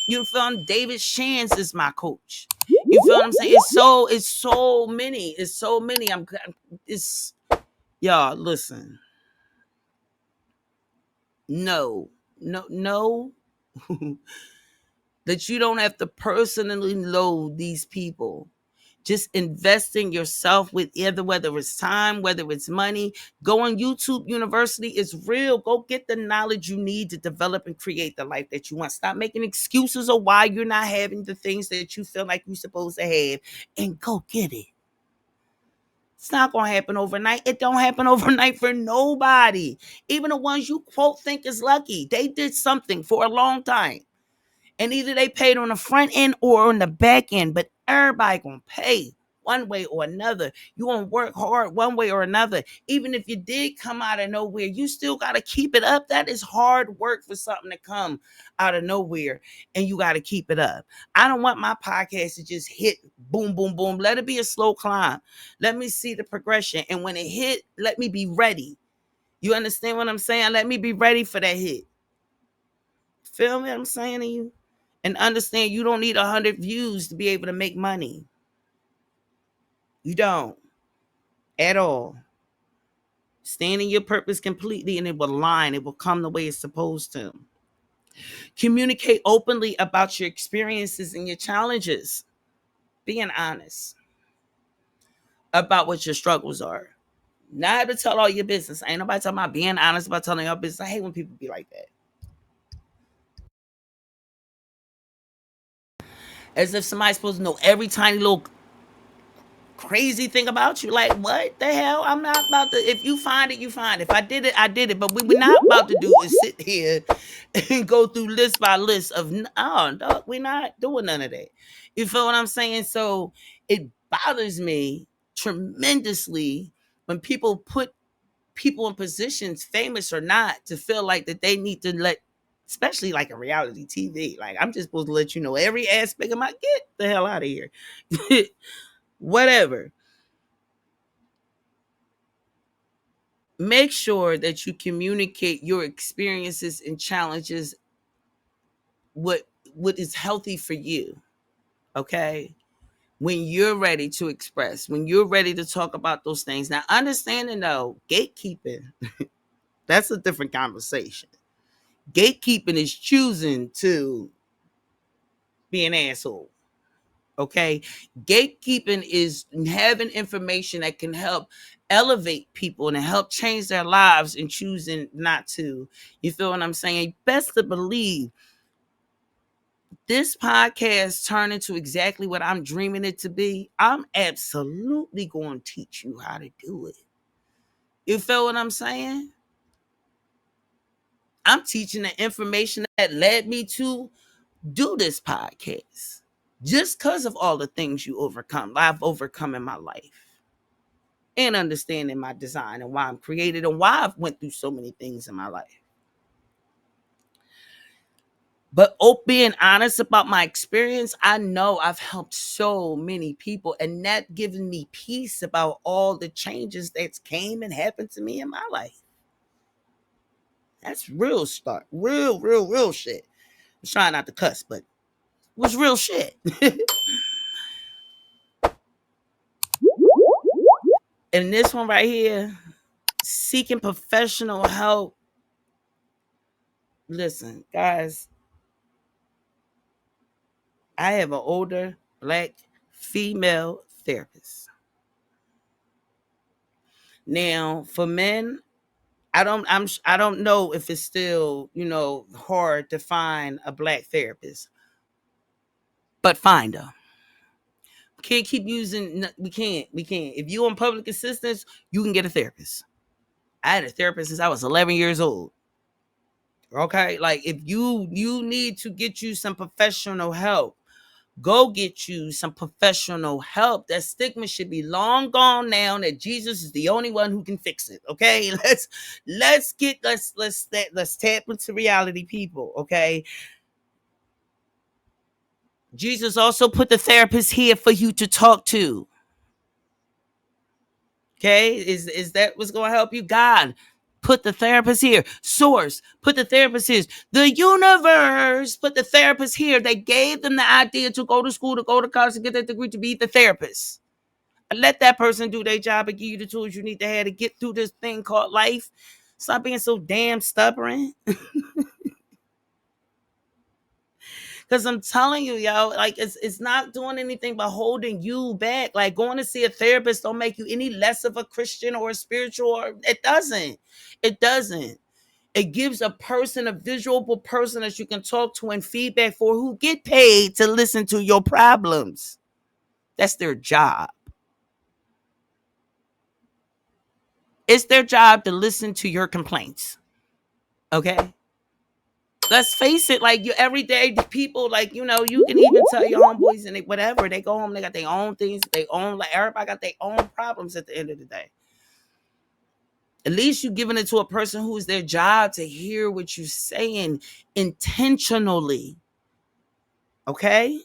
You feel me? David Shands is my coach. You feel what I'm saying? It's so many. It's so many. It's y'all listen. No. That you don't have to personally know these people. Just invest in yourself with either whether it's time, whether it's money. Go on YouTube University. It's real. Go get the knowledge you need to develop and create the life that you want. Stop making excuses of why you're not having the things that you feel like you're supposed to have, and go get it. It's not gonna happen overnight. It don't happen overnight for nobody. Even the ones you quote think is lucky, they did something for a long time. And either they paid on the front end or on the back end, but everybody gonna pay one way or another. You gonna work hard one way or another. Even if you did come out of nowhere, you still gotta keep it up. That is hard work for something to come out of nowhere, and you gotta keep it up. I don't want my podcast to just hit boom, boom, boom. Let it be a slow climb. Let me see the progression. And when it hit, let me be ready. You understand what I'm saying? Let me be ready for that hit. Feel me? I'm saying to you? And understand you don't need 100 views to be able to make money. You don't at all. Stand in your purpose completely and it will align. It will come the way it's supposed to. Communicate openly about your experiences and your challenges. Being honest about what your struggles are. Not to tell all your business. Ain't nobody talking about being honest about telling your business. I hate when people be like that. As if somebody's supposed to know every tiny little crazy thing about you. Like, what the hell? I'm not about to. If you find it, you find it. If I did it, I did it. But what we're not about to do is sit here and go through list by list of, oh, no, we're not doing none of that. You feel what I'm saying? So it bothers me tremendously when people put people in positions, famous or not, to feel like that they need to let, especially like a reality TV. Like, I'm just supposed to let you know every aspect of my, get the hell out of here. Whatever. Make sure that you communicate your experiences and challenges, what is healthy for you. Okay, when you're ready to express, when you're ready to talk about those things. Now, understanding though, gatekeeping, that's a different conversation. Gatekeeping is choosing to be an asshole. Okay, gatekeeping is having information that can help elevate people and help change their lives and choosing not to. You feel what I'm saying? Best to believe this podcast turned into exactly what I'm dreaming it to be. I'm absolutely going to teach you how to do it. You feel what I'm saying? I'm teaching the information that led me to do this podcast, just because of all the things I've overcome in my life, and understanding my design and why I'm created and why I've went through so many things in my life. But being honest about my experience, I know I've helped so many people, and that given me peace about all the changes that's came and happened to me in my life. That's real start. Real shit. I'm trying not to cuss, but it was real shit. And this one right here, seeking professional help. Listen, guys, I have an older black female therapist. Now, for men, I don't know if it's still, hard to find a black therapist. But find her. Can't keep using we can't. If you on public assistance, you can get a therapist. I had a therapist since I was 11 years old. Okay? Like, if you need to get you some professional help, go get you some professional help. That stigma should be long gone now that Jesus is the only one who can fix it. Okay, let's tap into reality, people. Okay, Jesus also put the therapist here for you to talk to. Okay, is that what's going to help you? God put the therapist here. Source put the therapist here. The universe put the therapist here. They gave them the idea to go to school, to go to college, to get that degree, to be the therapist. Let that person do their job and give you the tools you need to have to get through this thing called life. Stop being so damn stubborn. Because I'm telling you, yo, like it's not doing anything but holding you back. Like going to see a therapist don't make you any less of a Christian or a spiritual. Or it doesn't. It doesn't. It gives a person, a visual person that you can talk to and feedback for, who get paid to listen to your problems. That's their job. It's their job to listen to your complaints. Okay? Let's face it, like you everyday people, like, you can even tell your homeboys and whatever, they go home, they got their own things, they own, like everybody got their own problems at the end of the day. At least you giving it to a person who's their job to hear what you're saying intentionally. Okay?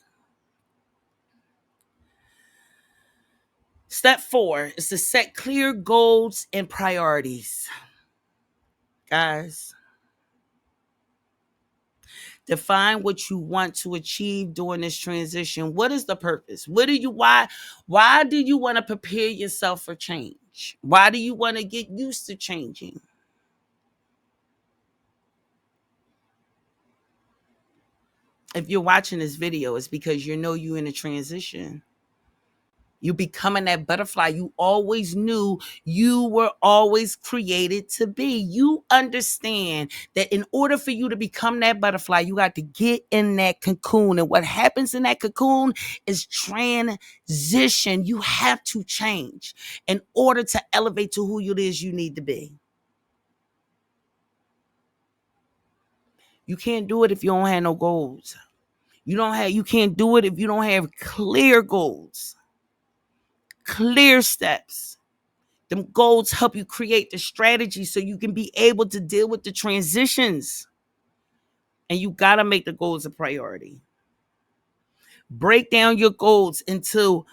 Step 4 is to set clear goals and priorities. Guys, define what you want to achieve during this transition. What is the purpose? Why do you want to prepare yourself for change? Why do you want to get used to changing? If you're watching this video, it's because you're in a transition. You becoming that butterfly you always knew you were always created to be. You understand that in order for you to become that butterfly, you got to get in that cocoon. And what happens in that cocoon is transition. You have to change in order to elevate to who it is you need to be. You can't do it if you don't have no goals. You can't do it if you don't have clear goals, clear steps. Them goals help you create the strategy so you can be able to deal with the transitions. And you got to make the goals a priority. Break down your goals into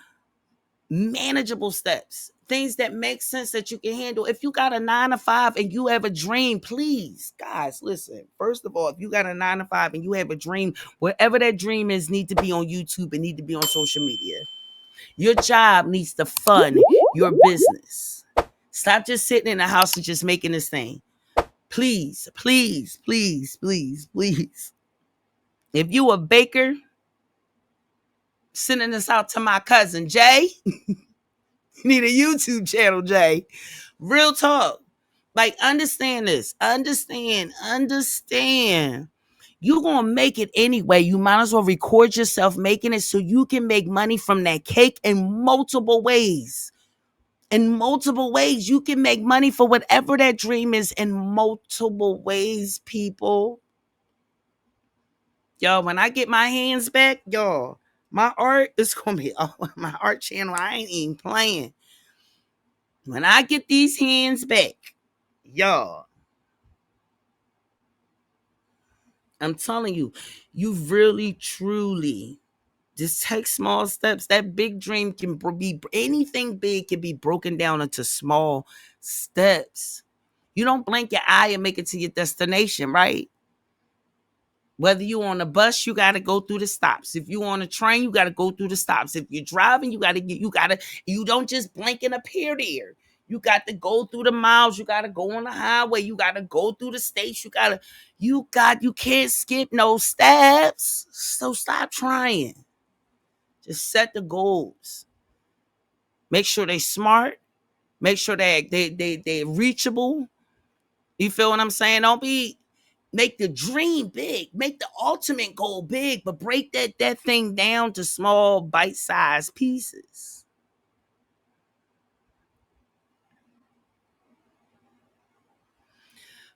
manageable steps, things that make sense that you can handle. If you got a 9 to 5 and you have a dream, please, guys, listen. First of all, if you got a 9 to 5 and you have a dream, wherever that dream is, need to be on YouTube and need to be on social media. Your job needs to fund your business. Stop just sitting in the house and just making this thing. Please, please, please, please, please. If you a baker, sending this out to my cousin, Jay. You need a YouTube channel, Jay. Real talk. Like, understand this. Understand. You're going to make it anyway. You might as well record yourself making it so you can make money from that cake in multiple ways. In multiple ways. You can make money for whatever that dream is in multiple ways, people. Yo, when I get my hands back, y'all, my art is going to be, my art channel, I ain't even playing. When I get these hands back, y'all, I'm telling you, you really, truly, just take small steps. That big dream can be, anything big can be broken down into small steps. You don't blink your eye and make it to your destination, right? Whether you on a bus, you got to go through the stops. If you on a train, you got to go through the stops. If you're driving, you don't just blink and appear there. You got to go through the miles. You got to go on the highway. You got to go through the states. You can't skip no steps. So stop trying. Just set the goals. Make sure they smart. Make sure they're reachable. You feel what I'm saying? Make the dream big. Make the ultimate goal big, but break that thing down to small bite-sized pieces.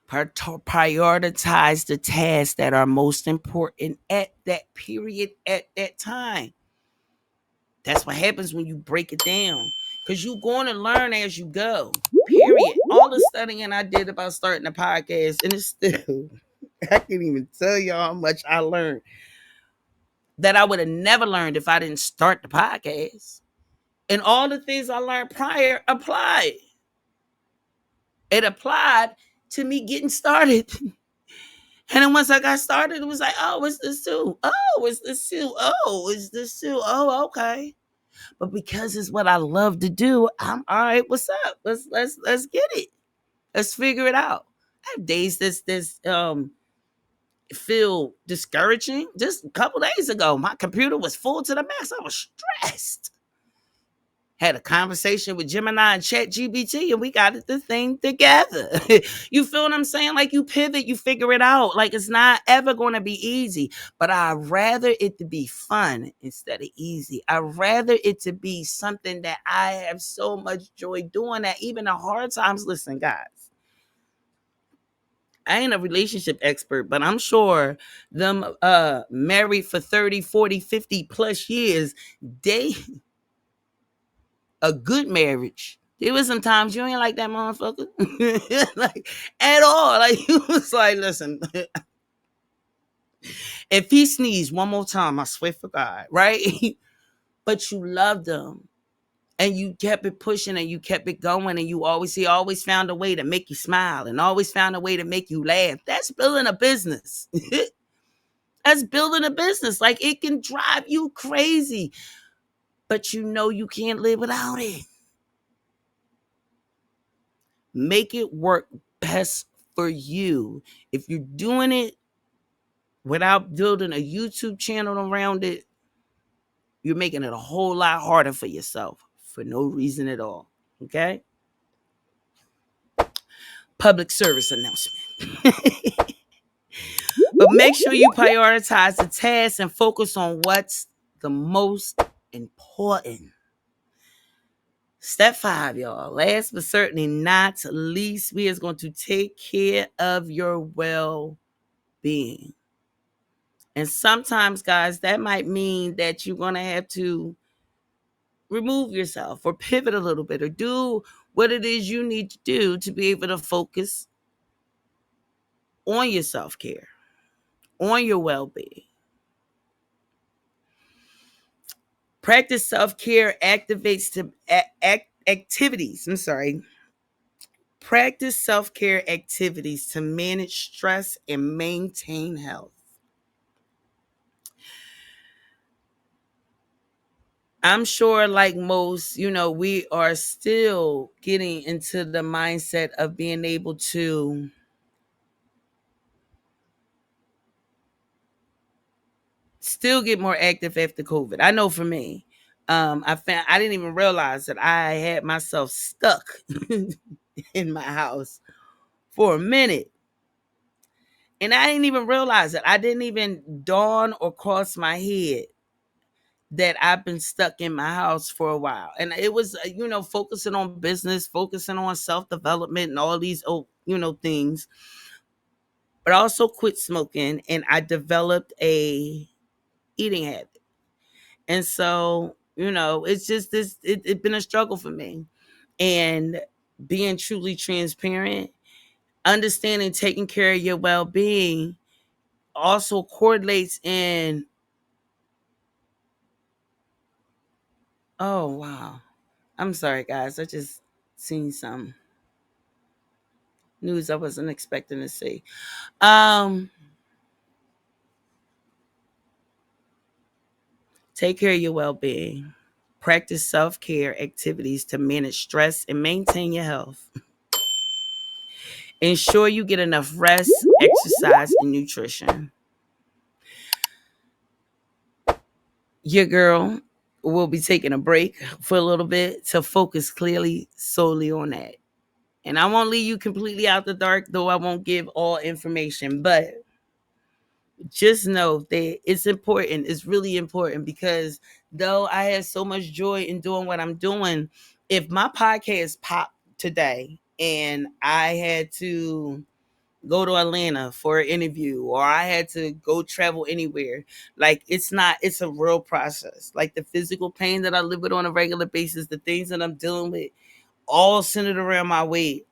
Prioritize the tasks that are most important at that period, at that time. That's what happens when you break it down. Because you're going to learn as you go. Period. All the studying I did about starting a podcast, and it's still, I can't even tell y'all how much I learned that I would have never learned if I didn't start the podcast. And all the things I learned prior applied. It applied to me getting started. And then once I got started, it was like, oh, it's this too. Oh, it's this too. Oh, it's this too. Oh, okay. But because it's what I love to do, I'm all right. What's up? Let's get it. Let's figure it out. I have days feel discouraging. Just a couple days ago, my computer was full to the max. I was stressed. Had a conversation with Gemini and Chat GBT, and we got the thing together. You feel what I'm saying? Like, you pivot, you figure it out. Like, it's not ever going to be easy, but I'd rather it to be fun instead of easy. I'd rather it to be something that I have so much joy doing that even the hard times, listen, guys, I ain't a relationship expert, but I'm sure them married for 30, 40, 50 plus years, they a good marriage. There was some times you ain't like that motherfucker. Like, at all. Like, you was like, listen, if he sneezed one more time, I swear for God, right? But you loved him. And you kept it pushing and you kept it going, and he always found a way to make you smile and always found a way to make you laugh. That's building a business. That's building a business. Like, it can drive you crazy, but you know you can't live without it. Make it work best for you. If you're doing it without building a YouTube channel around it, you're making it a whole lot harder for yourself for no reason at all. Okay? Public service announcement. But make sure you prioritize the tasks and focus on what's the most important. Step 5, y'all. Last but certainly not least, we is going to take care of your well-being. And sometimes, guys, that might mean that you're going to have to remove yourself or pivot a little bit or do what it is you need to do to be able to focus on your self-care, on your well-being. Practice self-care activities. Practice self-care activities to manage stress and maintain health. I'm sure, like most, we are still getting into the mindset of being able to still get more active after COVID. I know for me, I didn't even realize that I had myself stuck in my house for a minute. And I didn't even realize it. I didn't even dawn or cross my head that I've been stuck in my house for a while. And it was, focusing on business, focusing on self-development and all these, things. But I also quit smoking and I developed a eating habit. And so, it's just it's been a struggle for me. And being truly transparent, understanding taking care of your well-being also correlates in, oh wow. I'm sorry guys, I just seen some news I wasn't expecting to see. Take care of your well-being. Practice self-care activities to manage stress and maintain your health. Ensure you get enough rest, exercise, and nutrition. Your girl will be taking a break for a little bit to focus clearly solely on that. And I won't leave you completely out the dark, though I won't give all information, but just know that it's important. It's really important because though I have so much joy in doing what I'm doing, if my podcast popped today and I had to go to Atlanta for an interview or I had to go travel anywhere, like it's a real process. Like the physical pain that I live with on a regular basis, the things that I'm dealing with, all centered around my weight.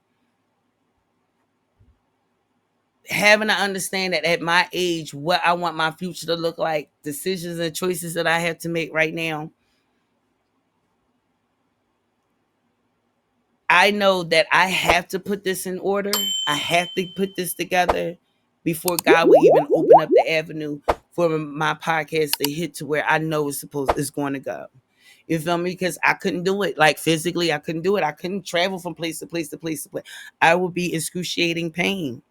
Having to understand that at my age, what I want my future to look like, decisions and choices that I have to make right now, I know that I have to put this in order. I have to put this together before God will even open up the avenue for my podcast to hit to where I know it's going to go. You feel me? Because I couldn't do it. Like physically, I couldn't do it. I couldn't travel from place to place to place to place. I would be excruciating pain.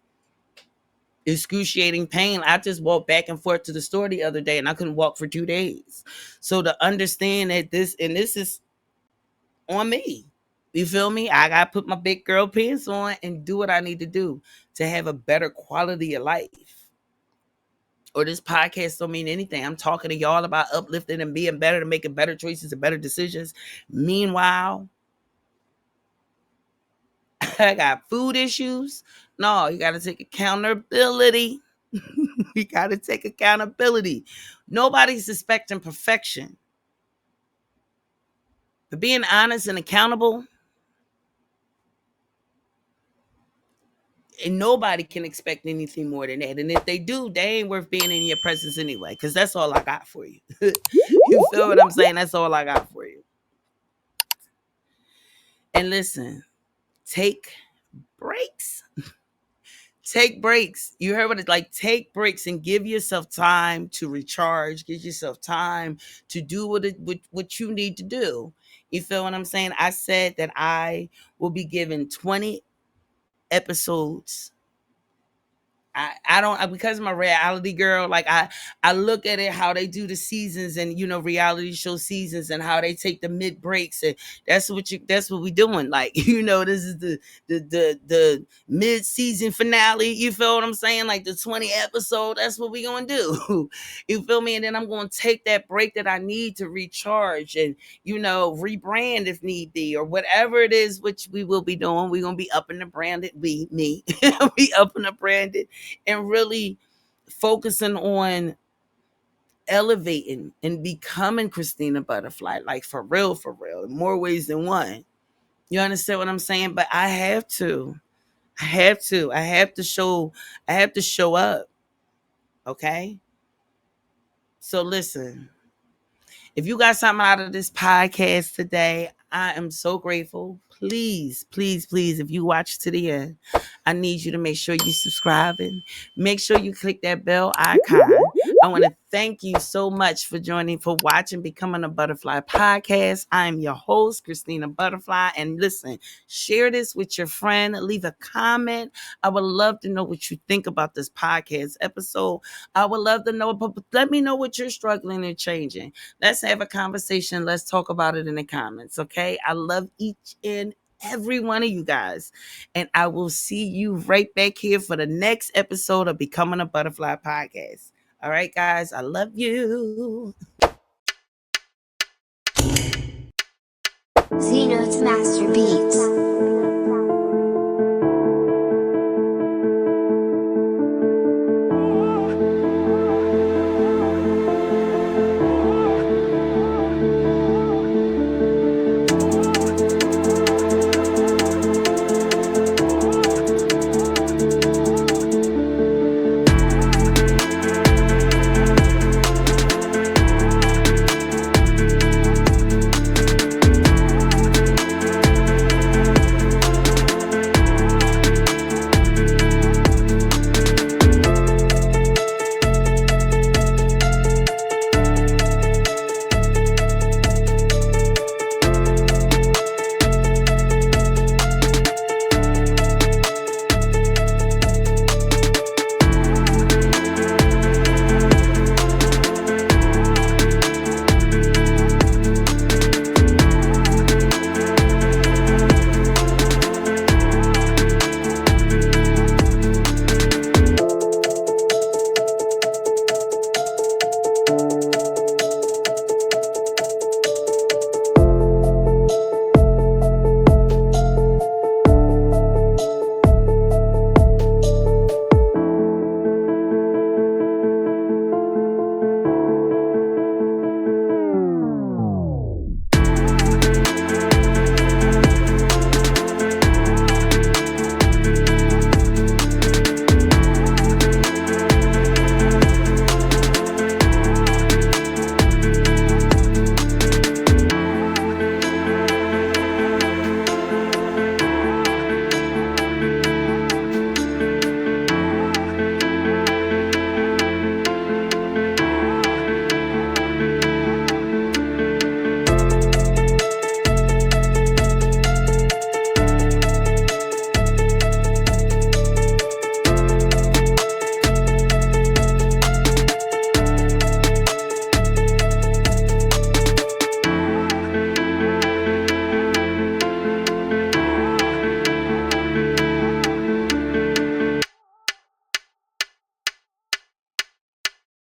excruciating pain. I just walked back and forth to the store the other day and I couldn't walk for 2 days. So to understand that this is on me. You feel me? I gotta put my big girl pants on and do what I need to do to have a better quality of life. Or this podcast don't mean anything. I'm talking to y'all about uplifting and being better and making better choices and better decisions. Meanwhile, I got food issues. No, you gotta take accountability. You gotta take accountability. Nobody's expecting perfection. But being honest and accountable, and nobody can expect anything more than that. And if they do, they ain't worth being in your presence anyway, because that's all I got for you. You feel what I'm saying? That's all I got for you. And listen, take breaks. Take breaks. You heard what it's like. Take breaks and give yourself time to recharge. Give yourself time to do what you need to do. You feel what I'm saying? I said that I will be given 20 episodes. I don't, because I'm a reality girl, like I look at it how they do the seasons, and reality show seasons, and how they take the mid breaks, and that's what we doing. Like, this is the mid season finale. You feel what I'm saying? Like the 20 episode, that's what we gonna do. You feel me? And then I'm gonna take that break that I need to recharge and rebrand if need be, or whatever it is which we will be doing. We're gonna be up in the branded, me we up in the branded, and really focusing on elevating and becoming Christina Butterfly, like for real, in more ways than one. You understand what I'm saying? But I have to show up. Okay. So listen, if you got something out of this podcast today, I am so grateful. Please, please, please, if you watch to the end, I need you to make sure you subscribing. Make sure you click that bell icon. I want to thank you so much for watching Becoming a Butterfly podcast. I am your host, Christina Butterfly. And listen, share this with your friend. Leave a comment. I would love to know what you think about this podcast episode. I would love to know, but let me know what you're struggling and changing. Let's have a conversation. Let's talk about it in the comments, okay? I love each and every one of you guys. And I will see you right back here for the next episode of Becoming a Butterfly podcast. All right, guys, I love you. Z Notes Master Beats.